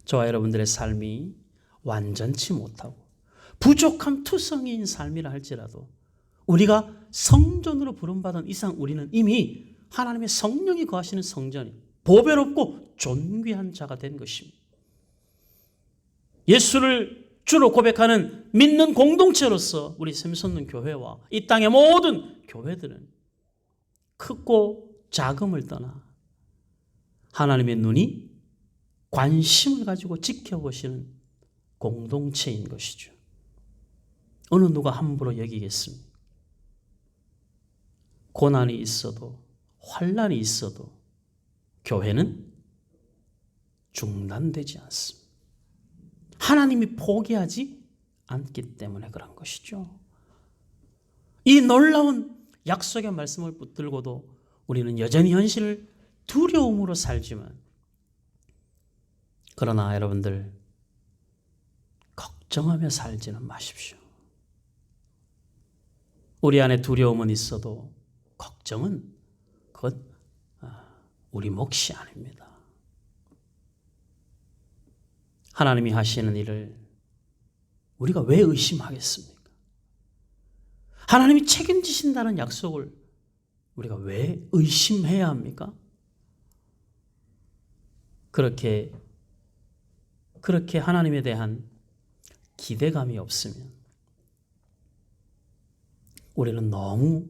저와 여러분들의 삶이 완전치 못하고 부족한 투성이인 삶이라 할지라도 우리가 성전으로 부름받은 이상 우리는 이미 하나님의 성령이 거하시는 성전이 보배롭고 존귀한 자가 된 것입니다. 예수를 주로 고백하는 믿는 공동체로서 우리 샘솟는 교회와 이 땅의 모든 교회들은 크고 작음을 떠나 하나님의 눈이 관심을 가지고 지켜보시는 공동체인 것이죠. 어느 누가 함부로 여기겠습니까? 고난이 있어도 환난이 있어도 교회는 중단되지 않습니다. 하나님이 포기하지 않기 때문에 그런 것이죠. 이 놀라운 약속의 말씀을 붙들고도 우리는 여전히 현실을 두려움으로 살지만 그러나 여러분들 걱정하며 살지는 마십시오. 우리 안에 두려움은 있어도 걱정은 그것 우리 몫이 아닙니다. 하나님이 하시는 일을 우리가 왜 의심하겠습니까? 하나님이 책임지신다는 약속을 우리가 왜 의심해야 합니까? 그렇게 하나님에 대한 기대감이 없으면 우리는 너무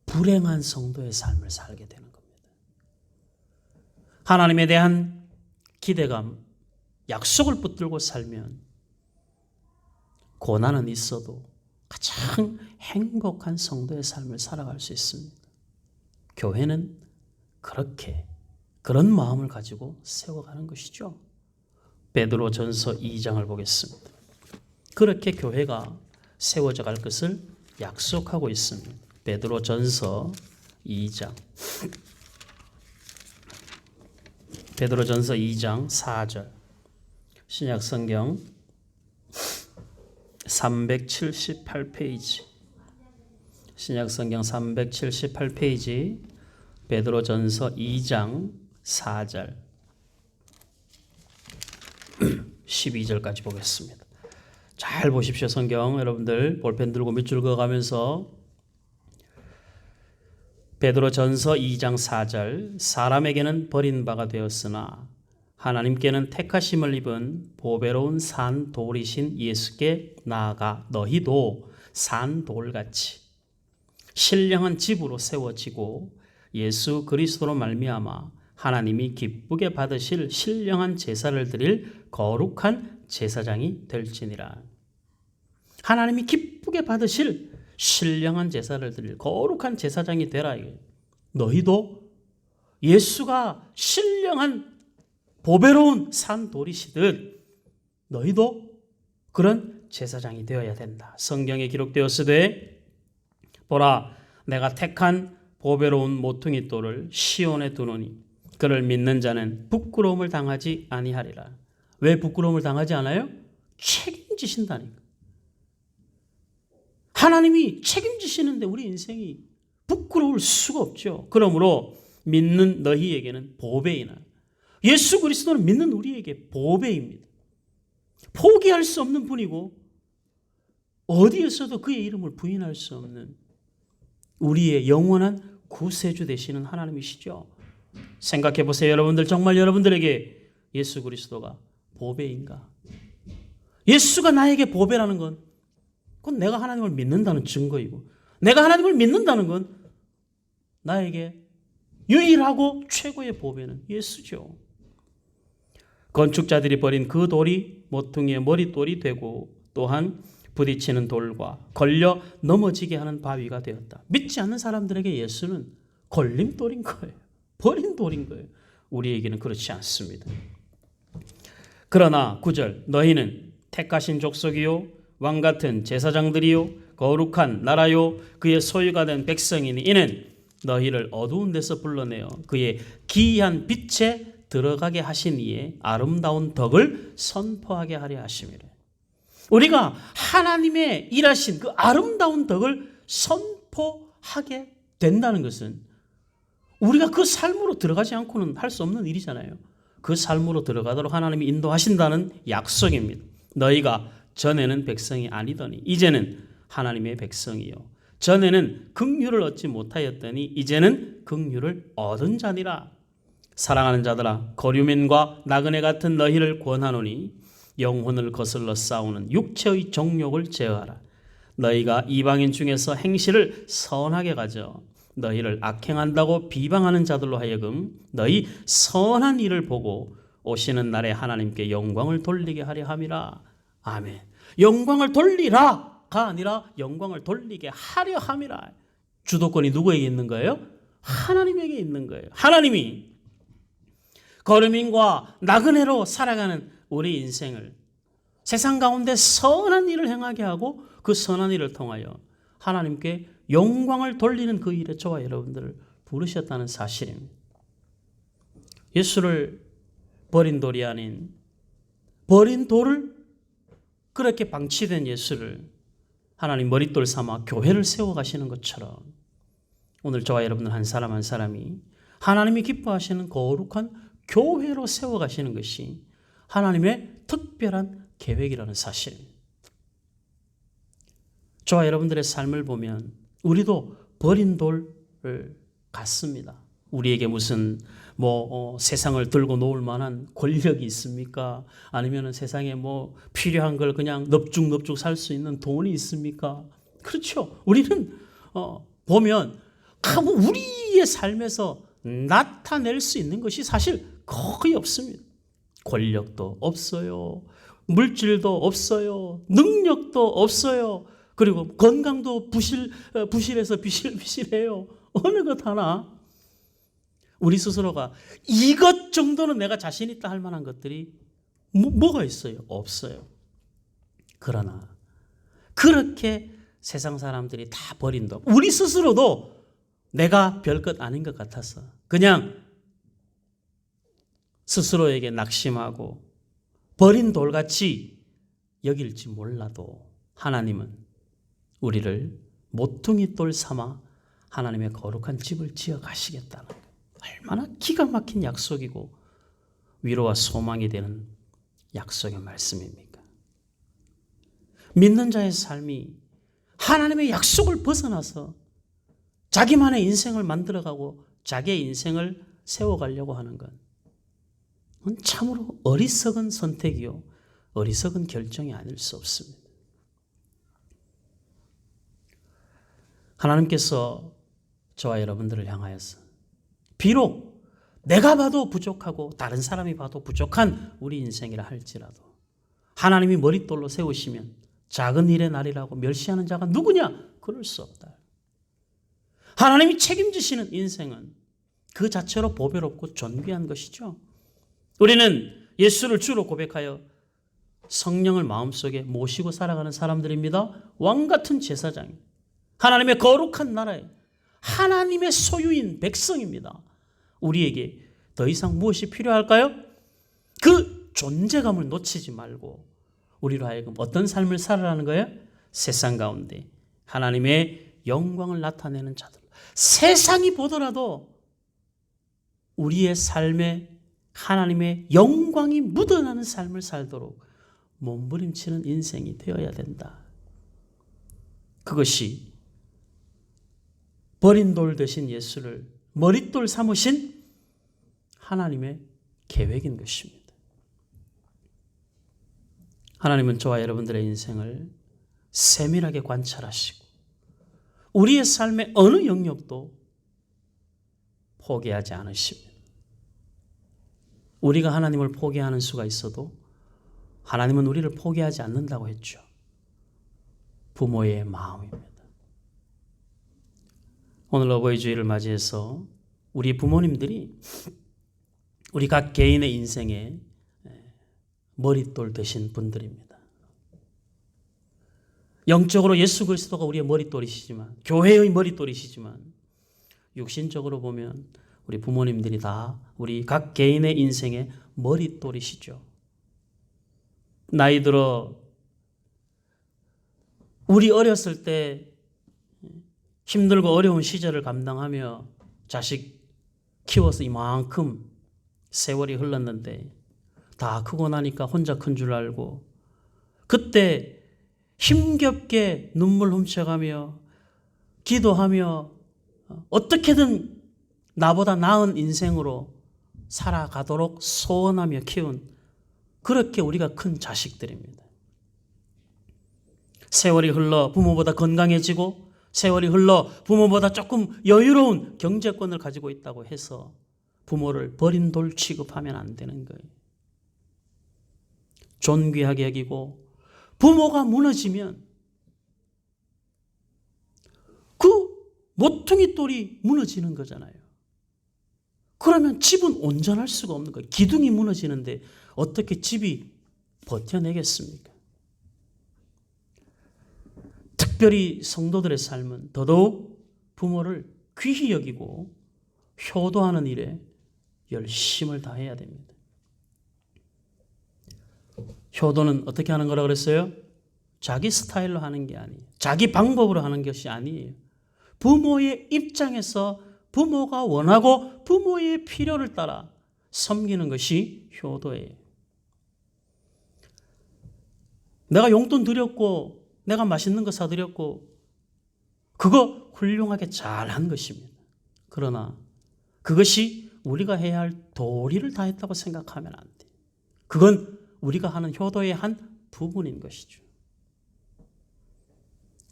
불행한 성도의 삶을 살게 되는 겁니다. 하나님에 대한 기대감, 약속을 붙들고 살면 고난은 있어도 가장 행복한 성도의 삶을 살아갈 수 있습니다. 교회는 그런 마음을 가지고 세워가는 것이죠. 베드로전서 2장을 보겠습니다. 그렇게 교회가 세워져 갈 것을 약속하고 있습니다. 베드로전서 2장. 베드로전서 2장 4절. 신약성경 378페이지. 신약성경 378페이지. 베드로전서 2장 4절. 12절까지 보겠습니다. 잘 보십시오. 성경 여러분들 볼펜 들고 밑줄 그어가면서 베드로전서 2장 4절 사람에게는 버린 바가 되었으나 하나님께는 택하심을 입은 보배로운 산 돌이신 예수께 나아가 너희도 산 돌같이 신령한 집으로 세워지고 예수 그리스도로 말미암아 하나님이 기쁘게 받으실 신령한 제사를 드릴 거룩한 제사장이 될지니라. 하나님이 기쁘게 받으실 신령한 제사를 드릴 거룩한 제사장이 되라. 너희도 예수가 신령한 보배로운 산돌이시듯 너희도 그런 제사장이 되어야 된다. 성경에 기록되었으되 보라 내가 택한 보배로운 모퉁이 돌을 시온에 두노니 그를 믿는 자는 부끄러움을 당하지 아니하리라. 왜 부끄러움을 당하지 않아요? 책임지신다니까. 하나님이 책임지시는데 우리 인생이 부끄러울 수가 없죠. 그러므로 믿는 너희에게는 보배이나 예수 그리스도는 믿는 우리에게 보배입니다. 포기할 수 없는 분이고 어디에서도 그의 이름을 부인할 수 없는 우리의 영원한 구세주 되시는 하나님이시죠. 생각해 보세요. 여러분들 정말 여러분들에게 예수 그리스도가 보배인가? 예수가 나에게 보배라는 건 그건 내가 하나님을 믿는다는 증거이고 내가 하나님을 믿는다는 건 나에게 유일하고 최고의 보배는 예수죠. 건축자들이 버린 그 돌이 모퉁이의 머릿돌이 되고 또한 부딪히는 돌과 걸려 넘어지게 하는 바위가 되었다. 믿지 않는 사람들에게 예수는 걸림돌인 거예요. 버린 돌인 거예요. 우리에게는 그렇지 않습니다. 그러나 9절 너희는 택하신 족속이요 왕같은 제사장들이요 거룩한 나라요 그의 소유가 된 백성이니 이는 너희를 어두운 데서 불러내어 그의 기이한 빛에 들어가게 하신 이의 아름다운 덕을 선포하게 하려 하심이래. 우리가 하나님의 일하신 그 아름다운 덕을 선포하게 된다는 것은 우리가 그 삶으로 들어가지 않고는 할 수 없는 일이잖아요. 그 삶으로 들어가도록 하나님이 인도하신다는 약속입니다. 너희가 전에는 백성이 아니더니 이제는 하나님의 백성이요 전에는 긍휼을 얻지 못하였더니 이제는 긍휼을 얻은 자니라. 사랑하는 자들아 거류민과 나그네 같은 너희를 권하노니 영혼을 거슬러 싸우는 육체의 정욕을 제어하라. 너희가 이방인 중에서 행실을 선하게 가져 너희를 악행한다고 비방하는 자들로 하여금 너희 선한 일을 보고 오시는 날에 하나님께 영광을 돌리게 하려 함이라. 아멘. 영광을 돌리라가 아니라 영광을 돌리게 하려 함이라. 주도권이 누구에게 있는 거예요? 하나님에게 있는 거예요. 하나님이 거류민과 나그네로 살아가는 우리 인생을 세상 가운데 선한 일을 행하게 하고 그 선한 일을 통하여 하나님께 영광을 돌리는 그 일에 저와 여러분들을 부르셨다는 사실입니다. 예수를 버린 돌이 아닌 버린 돌을 그렇게 방치된 예수를 하나님 머릿돌 삼아 교회를 세워가시는 것처럼 오늘 저와 여러분들 한 사람 한 사람이 하나님이 기뻐하시는 거룩한 교회로 세워가시는 것이 하나님의 특별한 계획이라는 사실입니다. 저와 여러분들의 삶을 보면 우리도 버린 돌을 같습니다. 우리에게 무슨 세상을 들고 놓을 만한 권력이 있습니까? 아니면 세상에 필요한 걸 그냥 넙죽넙죽 살 수 있는 돈이 있습니까? 그렇죠. 우리는 보면 우리의 삶에서 나타낼 수 있는 것이 사실 거의 없습니다. 권력도 없어요. 물질도 없어요. 능력도 없어요. 그리고 건강도 부실해서 비실비실해요. 어느 것 하나 우리 스스로가 이것 정도는 내가 자신 있다 할 만한 것들이 뭐가 있어요? 없어요. 그러나 그렇게 세상 사람들이 다 버린 돈, 우리 스스로도 내가 별것 아닌 것 같아서 그냥 스스로에게 낙심하고 버린 돌같이 여길지 몰라도 하나님은 우리를 모퉁이 돌 삼아 하나님의 거룩한 집을 지어 가시겠다는 얼마나 기가 막힌 약속이고 위로와 소망이 되는 약속의 말씀입니까? 믿는 자의 삶이 하나님의 약속을 벗어나서 자기만의 인생을 만들어가고 자기의 인생을 세워가려고 하는 건 참으로 어리석은 선택이요 어리석은 결정이 아닐 수 없습니다. 하나님께서 저와 여러분들을 향하여서 비록 내가 봐도 부족하고 다른 사람이 봐도 부족한 우리 인생이라 할지라도 하나님이 머릿돌로 세우시면 작은 일의 날이라고 멸시하는 자가 누구냐? 그럴 수 없다. 하나님이 책임지시는 인생은 그 자체로 보배롭고 존귀한 것이죠. 우리는 예수를 주로 고백하여 성령을 마음속에 모시고 살아가는 사람들입니다. 왕같은 제사장, 하나님의 거룩한 나라에 하나님의 소유인 백성입니다. 우리에게 더 이상 무엇이 필요할까요? 그 존재감을 놓치지 말고 우리로 하여금 어떤 삶을 살아라는 거예요? 세상 가운데 하나님의 영광을 나타내는 자들. 세상이 보더라도 우리의 삶에 하나님의 영광이 묻어나는 삶을 살도록 몸부림치는 인생이 되어야 된다. 그것이 버린 돌 대신 예수를 머릿돌 삼으신 하나님의 계획인 것입니다. 하나님은 저와 여러분들의 인생을 세밀하게 관찰하시고 우리의 삶의 어느 영역도 포기하지 않으십니다. 우리가 하나님을 포기하는 수가 있어도 하나님은 우리를 포기하지 않는다고 했죠. 부모의 마음입니다. 오늘 어버이 주일을 맞이해서 우리 부모님들이 우리 각 개인의 인생에 머릿돌 되신 분들입니다. 영적으로 예수 그리스도가 우리의 머릿돌이시지만, 교회의 머릿돌이시지만 육신적으로 보면 우리 부모님들이 다 우리 각 개인의 인생의 머릿돌이시죠. 나이 들어 우리 어렸을 때 힘들고 어려운 시절을 감당하며 자식 키워서 이만큼 세월이 흘렀는데 다 크고 나니까 혼자 큰 줄 알고 그때 힘겹게 눈물 훔쳐가며 기도하며 어떻게든 나보다 나은 인생으로 살아가도록 소원하며 키운 그렇게 우리가 큰 자식들입니다. 세월이 흘러 부모보다 건강해지고 세월이 흘러 부모보다 조금 여유로운 경제권을 가지고 있다고 해서 부모를 버린 돌 취급하면 안 되는 거예요. 존귀하게 여기고 부모가 무너지면 그 모퉁이 돌이 무너지는 거잖아요. 그러면 집은 온전할 수가 없는 거예요. 기둥이 무너지는데 어떻게 집이 버텨내겠습니까? 특별히 성도들의 삶은 더더욱 부모를 귀히 여기고 효도하는 일에 열심을 다해야 됩니다. 효도는 어떻게 하는 거라고 그랬어요? 자기 스타일로 하는 게 아니에요. 자기 방법으로 하는 것이 아니에요. 부모의 입장에서 부모가 원하고 부모의 필요를 따라 섬기는 것이 효도예요. 내가 용돈 드렸고 내가 맛있는 거 사드렸고 그거 훌륭하게 잘한 것입니다. 그러나 그것이 우리가 해야 할 도리를 다했다고 생각하면 안 돼요. 그건 우리가 하는 효도의 한 부분인 것이죠.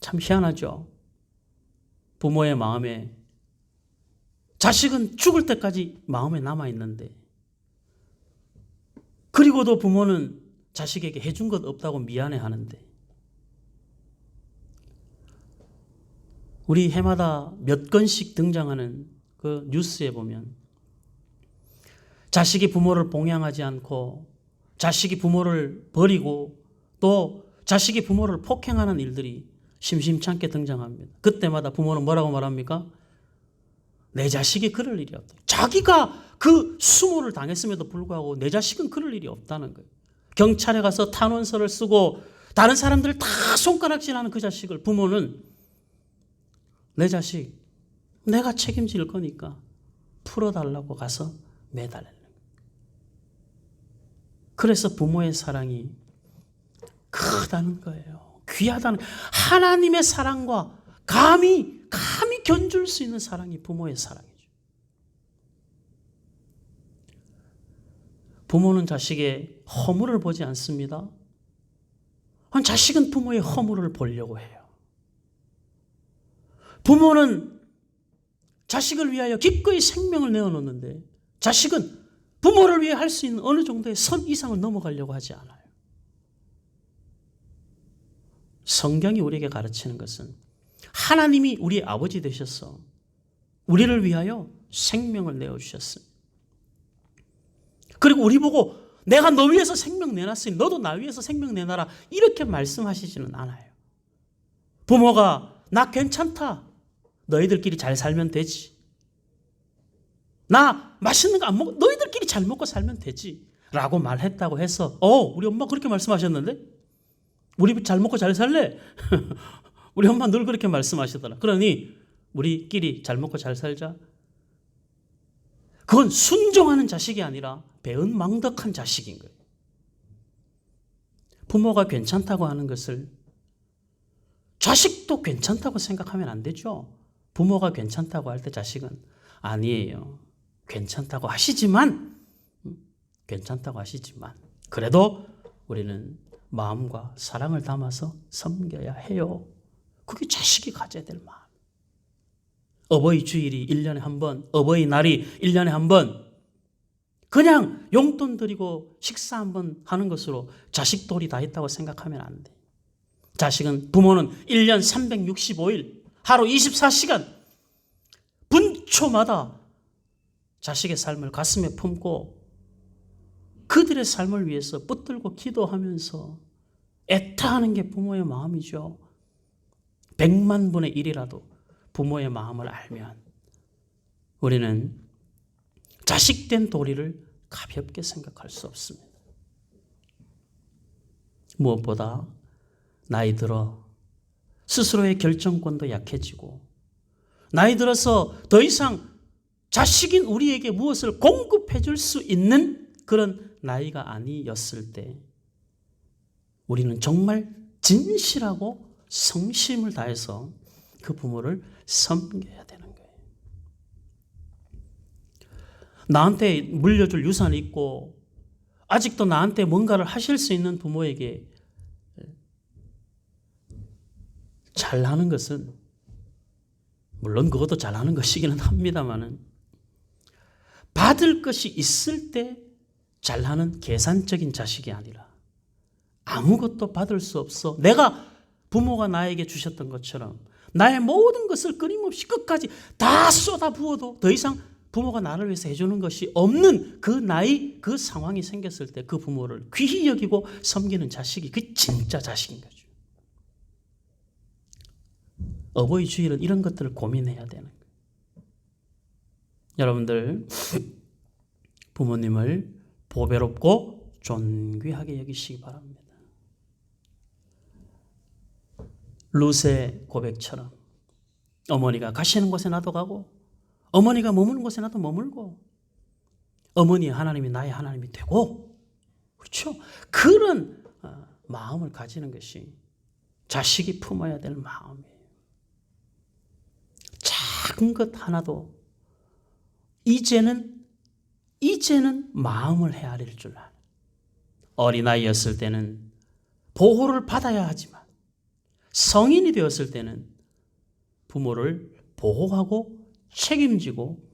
참 희한하죠. 부모의 마음에 자식은 죽을 때까지 마음에 남아있는데 그리고도 부모는 자식에게 해준 것 없다고 미안해하는데 우리 해마다 몇 건씩 등장하는 그 뉴스에 보면 자식이 부모를 봉양하지 않고 자식이 부모를 버리고 또 자식이 부모를 폭행하는 일들이 심심찮게 등장합니다. 그때마다 부모는 뭐라고 말합니까? 내 자식이 그럴 일이 없다. 자기가 그 수모를 당했음에도 불구하고 내 자식은 그럴 일이 없다는 거예요. 경찰에 가서 탄원서를 쓰고 다른 사람들 다 손가락질하는 그 자식을 부모는 내 자식 내가 책임질 거니까 풀어달라고 가서 매달리는 거예요. 그래서 부모의 사랑이 크다는 거예요. 귀하다는 거예요. 하나님의 사랑과 감히 견줄 수 있는 사랑이 부모의 사랑이죠. 부모는 자식의 허물을 보지 않습니다. 자식은 부모의 허물을 보려고 해요. 부모는 자식을 위하여 기꺼이 생명을 내어놓는데 자식은 부모를 위해 할 수 있는 어느 정도의 선 이상을 넘어가려고 하지 않아요. 성경이 우리에게 가르치는 것은 하나님이 우리의 아버지 되셔서 우리를 위하여 생명을 내어주셨습니다. 그리고 우리 보고 내가 너 위해서 생명 내놨으니 너도 나 위해서 생명 내놔라 이렇게 말씀하시지는 않아요. 부모가 나 괜찮다. 너희들끼리 잘 살면 되지. 나 맛있는 거 안 먹고 너희들끼리 잘 먹고 살면 되지. 라고 말했다고 해서 우리 엄마 그렇게 말씀하셨는데? 우리 잘 먹고 잘 살래? 우리 엄마 늘 그렇게 말씀하시더라. 그러니 우리끼리 잘 먹고 잘 살자. 그건 순종하는 자식이 아니라 배은망덕한 자식인 거예요. 부모가 괜찮다고 하는 것을 자식도 괜찮다고 생각하면 안 되죠. 부모가 괜찮다고 할 때 자식은 아니에요. 괜찮다고 하시지만 그래도 우리는 마음과 사랑을 담아서 섬겨야 해요. 그게 자식이 가져야 될 마음. 어버이 주일이 1년에 한 번, 어버이날이 1년에 한 번, 그냥 용돈 드리고 식사 한 번 하는 것으로 자식 도리 다 했다고 생각하면 안 돼. 부모는 1년 365일, 하루 24시간, 분초마다 자식의 삶을 가슴에 품고 그들의 삶을 위해서 붙들고 기도하면서 애타하는 게 부모의 마음이죠. 100만 분의 1이라도 부모의 마음을 알면 우리는 자식된 도리를 가볍게 생각할 수 없습니다. 무엇보다 나이 들어 스스로의 결정권도 약해지고 나이 들어서 더 이상 자식인 우리에게 무엇을 공급해 줄 수 있는 그런 나이가 아니었을 때 우리는 정말 진실하고 성심을 다해서 그 부모를 섬겨야 되는 거예요. 나한테 물려줄 유산이 있고 아직도 나한테 뭔가를 하실 수 있는 부모에게 잘하는 것은 물론 그것도 잘하는 것이기는 합니다만은 받을 것이 있을 때 잘하는 계산적인 자식이 아니라 아무것도 받을 수 없어. 내가 부모가 나에게 주셨던 것처럼 나의 모든 것을 끊임없이 끝까지 다 쏟아 부어도 더 이상 부모가 나를 위해서 해주는 것이 없는 그 나이, 그 상황이 생겼을 때 그 부모를 귀히 여기고 섬기는 자식이 그 진짜 자식인 거죠. 어버이 주일은 이런 것들을 고민해야 되는 거예요. 여러분들 부모님을 보배롭고 존귀하게 여기시기 바랍니다. 룻의 고백처럼 어머니가 가시는 곳에 나도 가고 어머니가 머무는 곳에 나도 머물고 어머니의 하나님이 나의 하나님이 되고 그렇죠? 그런 마음을 가지는 것이 자식이 품어야 될 마음이에요. 작은 것 하나도 이제는 마음을 헤아릴 줄 아는 어린아이였을 때는 보호를 받아야 하지만 성인이 되었을 때는 부모를 보호하고 책임지고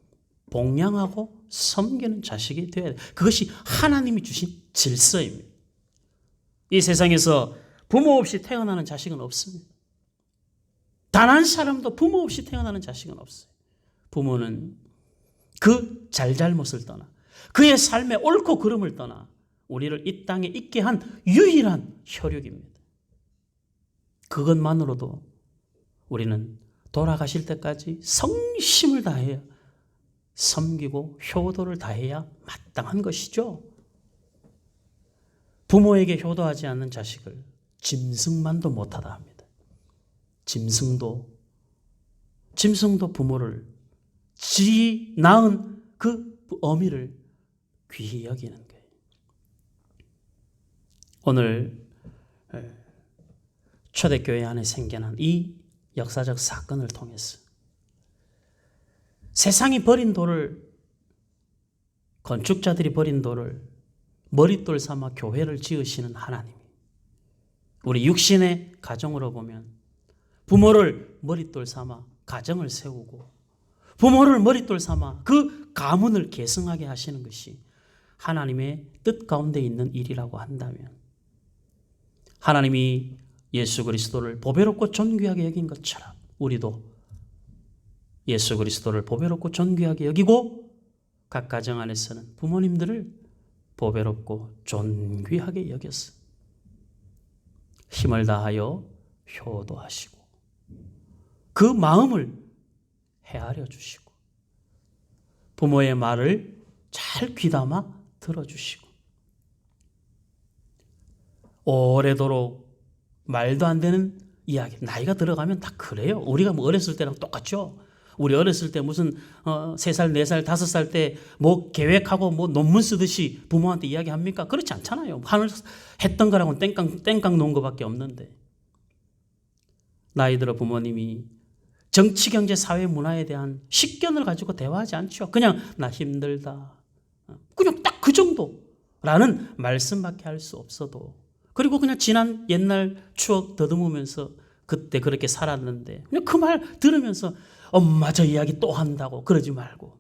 봉양하고 섬기는 자식이 되어야 돼. 그것이 하나님이 주신 질서입니다. 이 세상에서 부모 없이 태어나는 자식은 없습니다. 단 한 사람도 부모 없이 태어나는 자식은 없어요. 부모는 그 잘잘못을 떠나 그의 삶의 옳고 그름을 떠나 우리를 이 땅에 있게 한 유일한 혈육입니다. 그것만으로도 우리는 돌아가실 때까지 성심을 다해야 섬기고 효도를 다해야 마땅한 것이죠. 부모에게 효도하지 않는 자식을 짐승만도 못하다 합니다. 짐승도 부모를 지 낳은 그 어미를 귀히 여기는 거예요. 오늘 초대교회 안에 생겨난 이 역사적 사건을 통해서 세상이 버린 돌을, 건축자들이 버린 돌을 머릿돌 삼아 교회를 지으시는 하나님, 우리 육신의 가정으로 보면 부모를 머릿돌 삼아 가정을 세우고 부모를 머릿돌 삼아 그 가문을 계승하게 하시는 것이 하나님의 뜻 가운데 있는 일이라고 한다면, 하나님이 예수 그리스도를 보배롭고 존귀하게 여긴 것처럼 우리도 예수 그리스도를 보배롭고 존귀하게 여기고 각 가정 안에서는 부모님들을 보배롭고 존귀하게 여겼어 힘을 다하여 효도하시고 그 마음을 헤아려 주시고 부모의 말을 잘 귀담아 들어주시고 오래도록 말도 안 되는 이야기, 나이가 들어가면 다 그래요. 우리가 뭐 어렸을 때랑 똑같죠. 우리 어렸을 때 무슨 3살, 4살, 5살 때 뭐 계획하고 뭐 논문 쓰듯이 부모한테 이야기합니까? 그렇지 않잖아요. 하늘 했던 거랑은 땡깡 놓은 것밖에 없는데, 나이 들어 부모님이 정치, 경제, 사회, 문화에 대한 식견을 가지고 대화하지 않죠. 그냥 나 힘들다. 그냥 딱 그 정도라는 말씀밖에 할 수 없어도, 그리고 그냥 지난 옛날 추억 더듬으면서 그때 그렇게 살았는데 그냥 그 말 들으면서 엄마 저 이야기 또 한다고 그러지 말고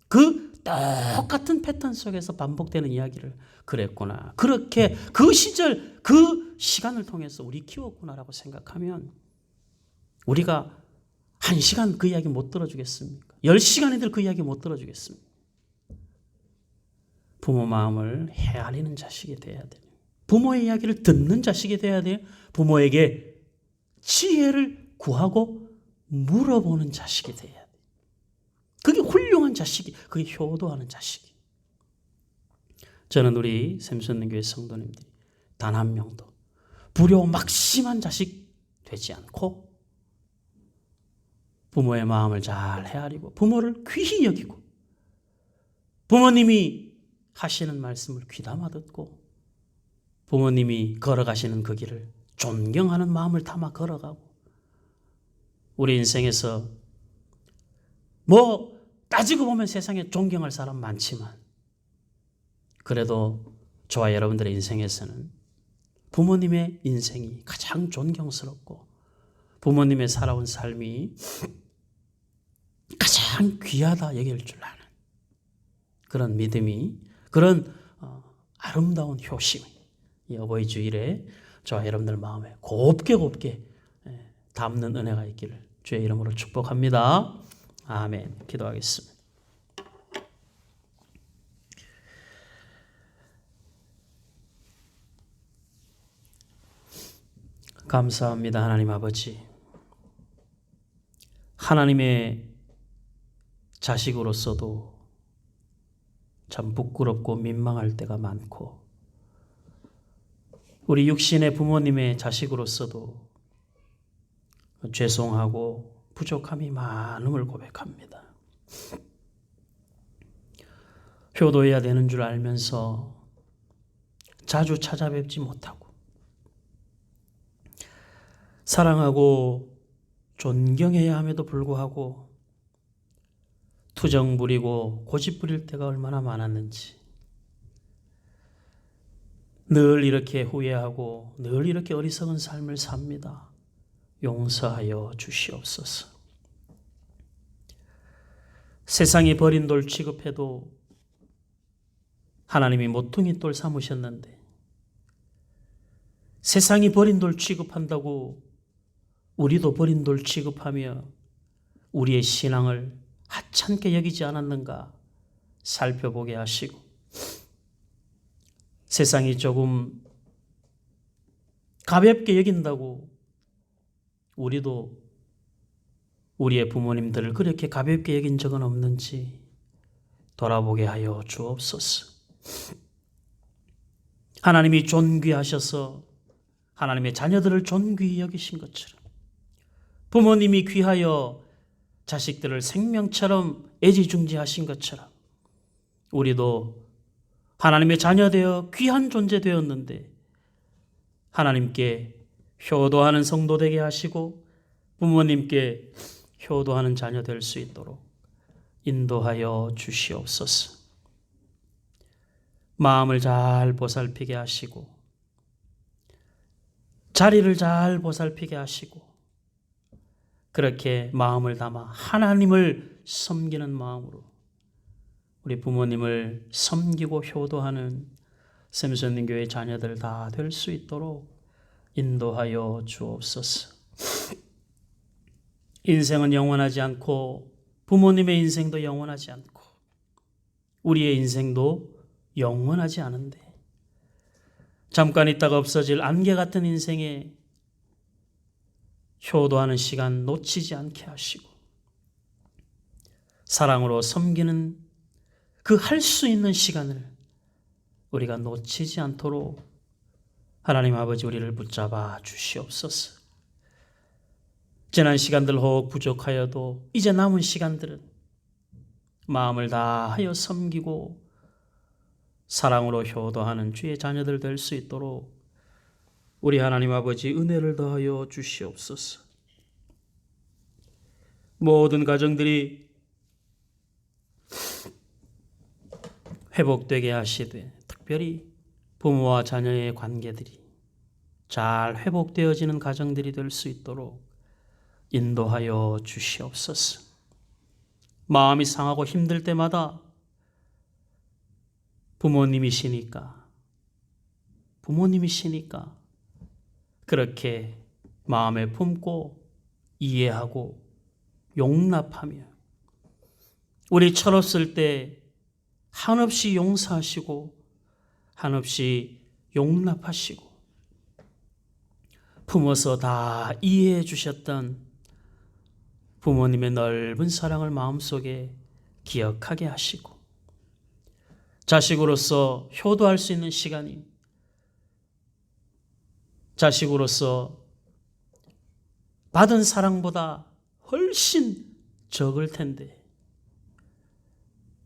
그 똑같은 패턴 속에서 반복되는 이야기를 그랬구나. 그렇게 그 시절 그 시간을 통해서 우리 키웠구나라고 생각하면 우리가 1시간 그 이야기 못 들어주겠습니까? 10시간이들 그 이야기 못 들어주겠습니까? 부모 마음을 헤아리는 자식이 돼야 돼요. 부모의 이야기를 듣는 자식이 돼야 돼요. 부모에게 지혜를 구하고 물어보는 자식이 돼야 돼요. 그게 훌륭한 자식이, 그게 효도하는 자식이. 저는 우리 샘선교회 성도님들이 단 한 명도 불효막심한 자식 되지 않고 부모의 마음을 잘 헤아리고 부모를 귀히 여기고 부모님이 하시는 말씀을 귀담아 듣고 부모님이 걸어가시는 그 길을 존경하는 마음을 담아 걸어가고, 우리 인생에서 뭐 따지고 보면 세상에 존경할 사람 많지만 그래도 저와 여러분들의 인생에서는 부모님의 인생이 가장 존경스럽고 부모님의 살아온 삶이 가장 귀하다 여길 줄 아는 그런 믿음이, 그런 아름다운 효심이 이 어버이 주일에 저와 여러분들 마음에 곱게 담는 은혜가 있기를 주의 이름으로 축복합니다. 아멘. 기도하겠습니다. 감사합니다. 하나님 아버지, 하나님의 자식으로서도 참 부끄럽고 민망할 때가 많고, 우리 육신의 부모님의 자식으로서도 죄송하고 부족함이 많음을 고백합니다. 효도해야 되는 줄 알면서 자주 찾아뵙지 못하고 사랑하고 존경해야 함에도 불구하고 투정 부리고 고집 부릴 때가 얼마나 많았는지, 늘 이렇게 후회하고 늘 이렇게 어리석은 삶을 삽니다. 용서하여 주시옵소서. 세상이 버린 돌 취급해도 하나님이 모퉁이 돌 삼으셨는데, 세상이 버린 돌 취급한다고 우리도 버린 돌 취급하며 우리의 신앙을 하찮게 여기지 않았는가 살펴보게 하시고, 세상이 조금 가볍게 여긴다고 우리도 우리의 부모님들을 그렇게 가볍게 여긴 적은 없는지 돌아보게 하여 주옵소서. 하나님이 존귀하셔서 하나님의 자녀들을 존귀히 여기신 것처럼, 부모님이 귀하여 자식들을 생명처럼 애지중지하신 것처럼 우리도 하나님의 자녀 되어 귀한 존재 되었는데 하나님께 효도하는 성도 되게 하시고 부모님께 효도하는 자녀 될 수 있도록 인도하여 주시옵소서. 마음을 잘 보살피게 하시고 자리를 잘 보살피게 하시고 그렇게 마음을 담아 하나님을 섬기는 마음으로 우리 부모님을 섬기고 효도하는 샘선님 교회 자녀들 다 될 수 있도록 인도하여 주옵소서. 인생은 영원하지 않고 부모님의 인생도 영원하지 않고 우리의 인생도 영원하지 않은데 잠깐 있다가 없어질 안개 같은 인생에 효도하는 시간 놓치지 않게 하시고 사랑으로 섬기는 그 할 수 있는 시간을 우리가 놓치지 않도록 하나님 아버지 우리를 붙잡아 주시옵소서. 지난 시간들 혹 부족하여도 이제 남은 시간들은 마음을 다하여 섬기고 사랑으로 효도하는 주의 자녀들 될 수 있도록 우리 하나님 아버지 은혜를 더하여 주시옵소서. 모든 가정들이 회복되게 하시되 특별히 부모와 자녀의 관계들이 잘 회복되어지는 가정들이 될 수 있도록 인도하여 주시옵소서. 마음이 상하고 힘들 때마다 부모님이시니까 그렇게 마음에 품고 이해하고 용납하며 우리 철없을 때 한없이 용서하시고 한없이 용납하시고 품어서 다 이해해 주셨던 부모님의 넓은 사랑을 마음속에 기억하게 하시고 자식으로서 효도할 수 있는 시간이 자식으로서 받은 사랑보다 훨씬 적을 텐데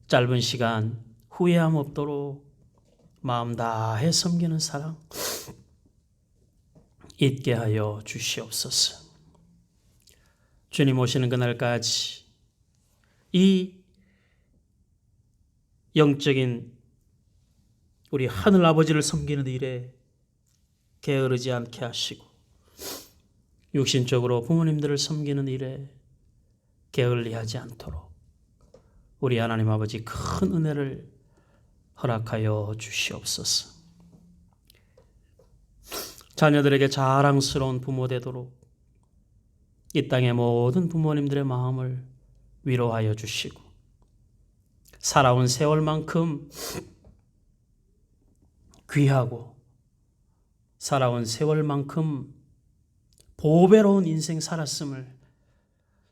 짧은 시간 후회함 없도록 마음 다해 섬기는 사랑 있게 하여 주시옵소서. 주님 오시는 그날까지 이 영적인 우리 하늘 아버지를 섬기는 일에 게으르지 않게 하시고 육신적으로 부모님들을 섬기는 일에 게을리하지 않도록 우리 하나님 아버지 큰 은혜를 허락하여 주시옵소서. 자녀들에게 자랑스러운 부모 되도록 이 땅의 모든 부모님들의 마음을 위로하여 주시고 살아온 세월만큼 귀하고 살아온 세월만큼 보배로운 인생 살았음을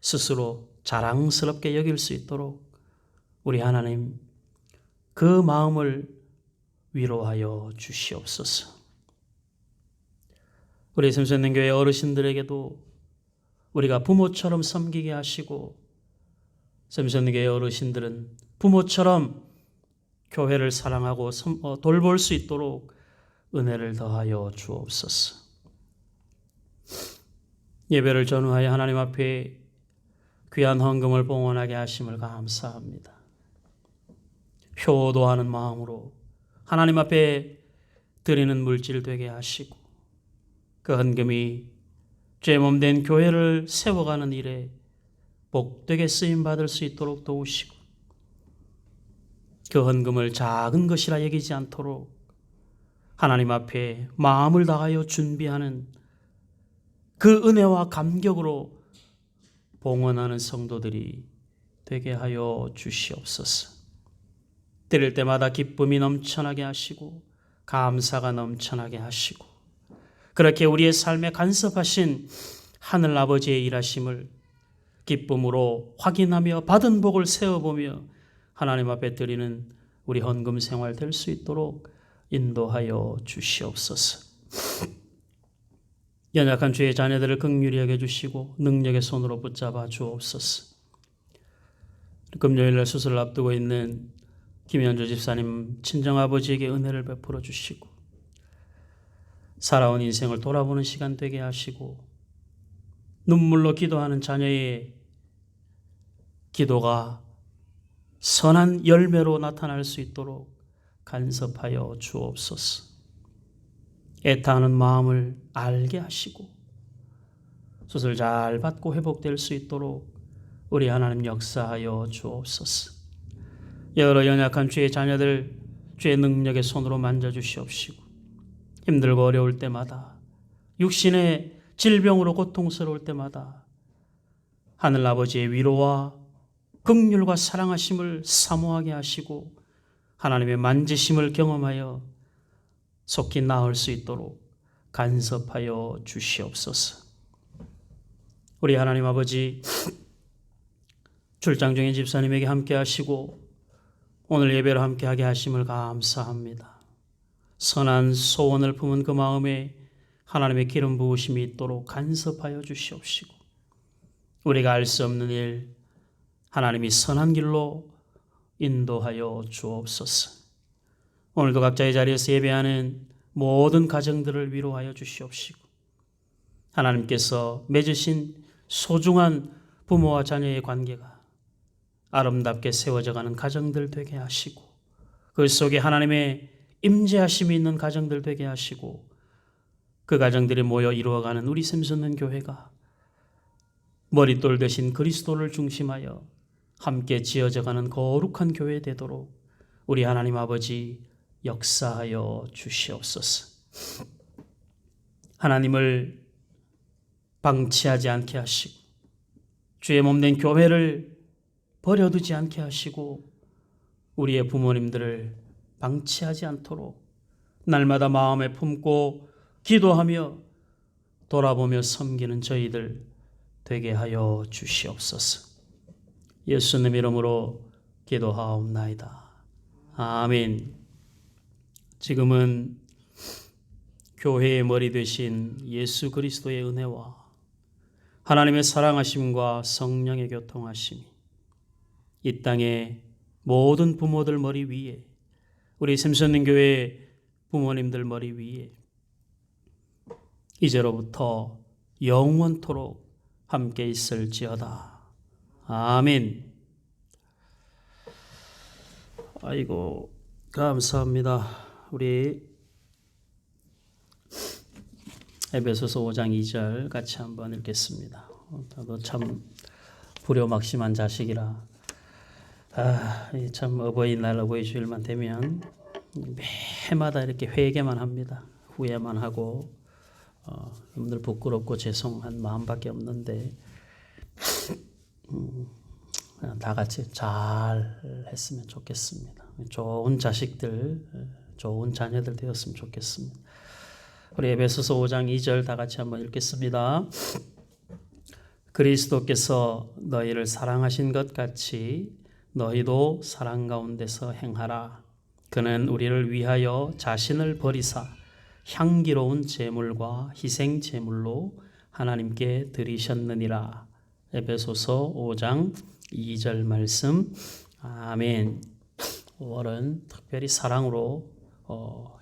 스스로 자랑스럽게 여길 수 있도록 우리 하나님 그 마음을 위로하여 주시옵소서. 우리 샘선님 교회 어르신들에게도 우리가 부모처럼 섬기게 하시고 샘선님 교회 어르신들은 부모처럼 교회를 사랑하고 돌볼 수 있도록 은혜를 더하여 주옵소서. 예배를 전후하여 하나님 앞에 귀한 헌금을 봉헌하게 하심을 감사합니다. 효도하는 마음으로 하나님 앞에 드리는 물질 되게 하시고 그 헌금이 죄 몸된 교회를 세워가는 일에 복되게 쓰임받을 수 있도록 도우시고 그 헌금을 작은 것이라 여기지 않도록 하나님 앞에 마음을 다하여 준비하는 그 은혜와 감격으로 봉헌하는 성도들이 되게 하여 주시옵소서. 드릴 때마다 기쁨이 넘쳐나게 하시고 감사가 넘쳐나게 하시고 그렇게 우리의 삶에 간섭하신 하늘 아버지의 일하심을 기쁨으로 확인하며 받은 복을 세어보며 하나님 앞에 드리는 우리 헌금 생활 될 수 있도록 인도하여 주시옵소서. 연약한 주의 자녀들을 긍휼히 여겨주시고 능력의 손으로 붙잡아 주옵소서. 금요일날 수술을 앞두고 있는 김현주 집사님 친정아버지에게 은혜를 베풀어 주시고 살아온 인생을 돌아보는 시간 되게 하시고 눈물로 기도하는 자녀의 기도가 선한 열매로 나타날 수 있도록 간섭하여 주옵소서. 애타하는 마음을 알게 하시고 수술 잘 받고 회복될 수 있도록 우리 하나님 역사하여 주옵소서. 여러 연약한 주의 자녀들 주의 능력의 손으로 만져주시옵시고 힘들고 어려울 때마다 육신의 질병으로 고통스러울 때마다 하늘아버지의 위로와 긍휼과 사랑하심을 사모하게 하시고 하나님의 만지심을 경험하여 속히 나을 수 있도록 간섭하여 주시옵소서. 우리 하나님 아버지, 출장 중인 집사님에게 함께 하시고 오늘 예배를 함께하게 하심을 감사합니다. 선한 소원을 품은 그 마음에 하나님의 기름 부으심이 있도록 간섭하여 주시옵시고 우리가 알 수 없는 일 하나님이 선한 길로 인도하여 주옵소서. 오늘도 각자의 자리에서 예배하는 모든 가정들을 위로하여 주시옵시고 하나님께서 맺으신 소중한 부모와 자녀의 관계가 아름답게 세워져가는 가정들 되게 하시고 그 속에 하나님의 임재하심이 있는 가정들 되게 하시고 그 가정들이 모여 이루어가는 우리 샘솟는 교회가 머릿돌 대신 그리스도를 중심하여 함께 지어져가는 거룩한 교회 되도록 우리 하나님 아버지 역사하여 주시옵소서. 하나님을 방치하지 않게 하시고 주의 몸된 교회를 버려두지 않게 하시고 우리의 부모님들을 방치하지 않도록 날마다 마음에 품고 기도하며 돌아보며 섬기는 저희들 되게 하여 주시옵소서. 예수님 이름으로 기도하옵나이다. 아멘. 지금은 교회의 머리 되신 예수 그리스도의 은혜와 하나님의 사랑하심과 성령의 교통하심이 이 땅의 모든 부모들 머리 위에 우리 샘솟는 교회 부모님들 머리 위에 이제로부터 영원토록 함께 있을지어다. 아멘. 아이고 감사합니다. 우리 에베소서 5장 2절 같이 한번 읽겠습니다. 저도 참 불효막심한 자식이라 참 어버이날 어버이 주일만 되면 매해마다 이렇게 회개만 합니다. 후회만 하고 여러분들 부끄럽고 죄송한 마음밖에 없는데 다 같이 잘 했으면 좋겠습니다. 좋은 자식들, 좋은 자녀들 되었으면 좋겠습니다. 우리 에베소서 5장 2절 다 같이 한번 읽겠습니다. 그리스도께서 너희를 사랑하신 것 같이 너희도 사랑 가운데서 행하라. 그는 우리를 위하여 자신을 버리사 향기로운 제물과 희생 제물로 하나님께 드리셨느니라. 에베소서 5장 2절 말씀. 아멘. 5월은 특별히 사랑으로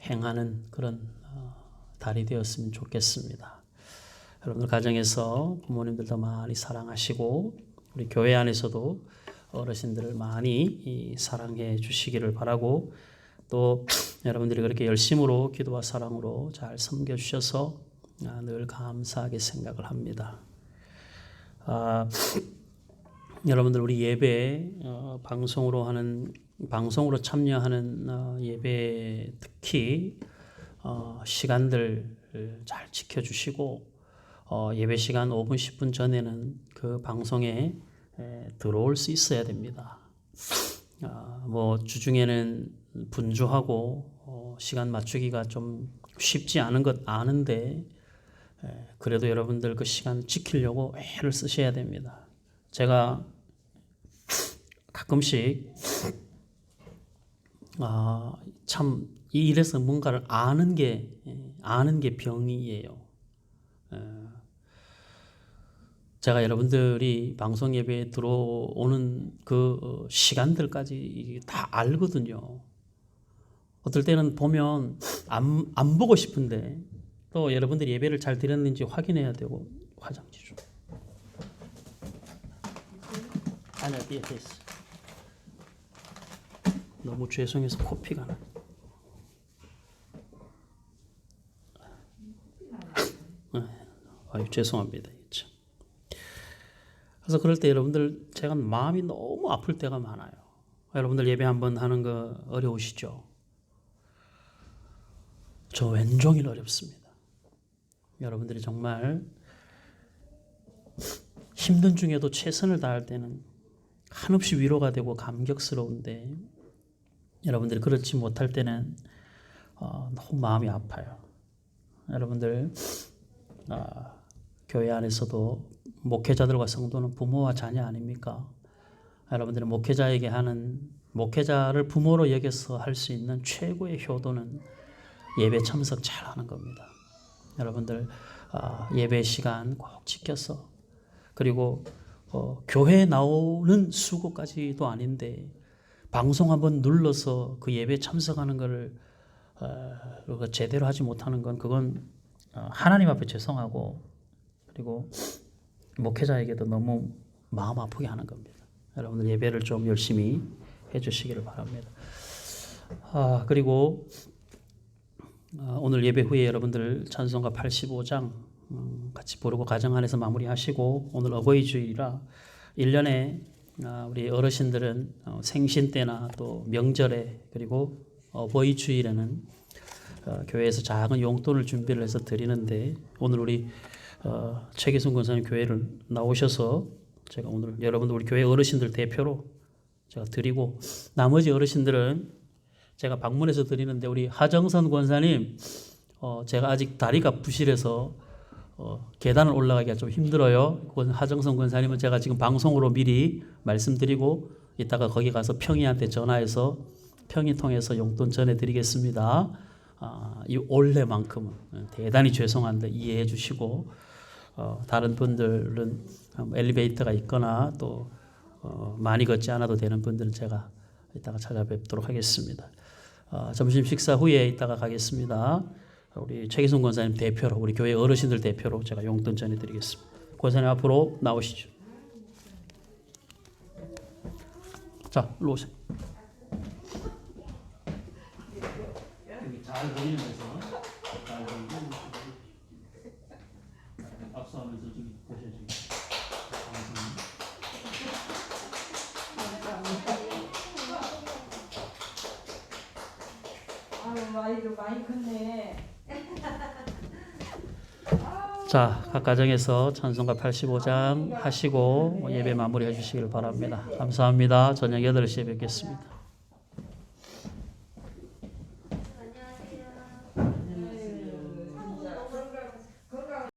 행하는 그런 달이 되었으면 좋겠습니다. 여러분들 가정에서 부모님들도 많이 사랑하시고 우리 교회 안에서도 어르신들을 많이 사랑해 주시기를 바라고 또 여러분들이 그렇게 열심으로 기도와 사랑으로 잘 섬겨주셔서 늘 감사하게 생각을 합니다. 여러분들 우리 예배 방송으로 참여하는 예배 특히 시간들 잘 지켜주시고 예배 시간 5분 10분 전에는 그 방송에 들어올 수 있어야 됩니다. 뭐 주중에는 분주하고 시간 맞추기가 좀 쉽지 않은 것 아는데 그래도 여러분들 그 시간 지키려고 애를 쓰셔야 됩니다. 제가 가끔씩 참 이 일에서 뭔가를 아는 게 병이에요. 제가 여러분들이 방송 예배에 들어오는 그 시간들까지 다 알거든요. 어떨 때는 보면 안 보고 싶은데 또 여러분들이 예배를 잘 드렸는지 확인해야 되고 화장실 좀. 아니야, 뒤에 됐어. 너무 죄송해서 코피가 나. 아유, 죄송합니다. 참. 그래서 그럴 때 여러분들 제가 마음이 너무 아플 때가 많아요. 여러분들 예배 한번 하는 거 어려우시죠? 저 왼종일 어렵습니다. 여러분들이 정말 힘든 중에도 최선을 다할 때는 한없이 위로가 되고 감격스러운데 여러분들이 그렇지 못할 때는 너무 마음이 아파요. 여러분들 교회 안에서도 목회자들과 성도는 부모와 자녀 아닙니까? 여러분들이 목회자에게 하는 목회자를 부모로 여겨서 할 수 있는 최고의 효도는 예배 참석 잘하는 겁니다. 여러분들 예배 시간 꼭 지켜서 그리고 교회에 나오는 수고까지도 아닌데 방송 한번 눌러서 그 예배 참석하는 것을 제대로 하지 못하는 건 그건 하나님 앞에 죄송하고 그리고 목회자에게도 너무 마음 아프게 하는 겁니다. 여러분들 예배를 좀 열심히 해주시기를 바랍니다. 그리고 오늘 예배 후에 여러분들 찬송가 85장 같이 부르고 가정 안에서 마무리하시고 오늘 어버이 주일이라 1년에 우리 어르신들은 생신 때나 또 명절에 그리고 어버이 주일에는 교회에서 작은 용돈을 준비를 해서 드리는데 오늘 우리 최기순 권사님 교회를 나오셔서 제가 오늘 여러분들 우리 교회 어르신들 대표로 제가 드리고 나머지 어르신들은 제가 방문해서 드리는데 우리 하정선 권사님 제가 아직 다리가 부실해서 계단을 올라가기가 좀 힘들어요. 하정선 권사님은 제가 지금 방송으로 미리 말씀드리고 이따가 거기 가서 평이한테 전화해서 평이 통해서 용돈 전해드리겠습니다. 이 올해만큼은 대단히 죄송한데 이해해 주시고 다른 분들은 엘리베이터가 있거나 또 많이 걷지 않아도 되는 분들은 제가 이따가 찾아뵙도록 하겠습니다. 점심 식사 후에 이따가 가겠습니다. 우리 최기순 권사님 대표로 우리 교회 어르신들 대표로 제가 용돈 전해드리겠습니다. 권사님 앞으로 나오시죠. 자, 일로 오세요. 여기 잘 보이는 데서 잘 보이는 박수하면서 좀 보셔주세요. 아이도 많이 컸네. 자, 각 가정에서 찬송가 85장 하시고 예배 마무리해 주시길 바랍니다. 감사합니다. 저녁 8시에 뵙겠습니다.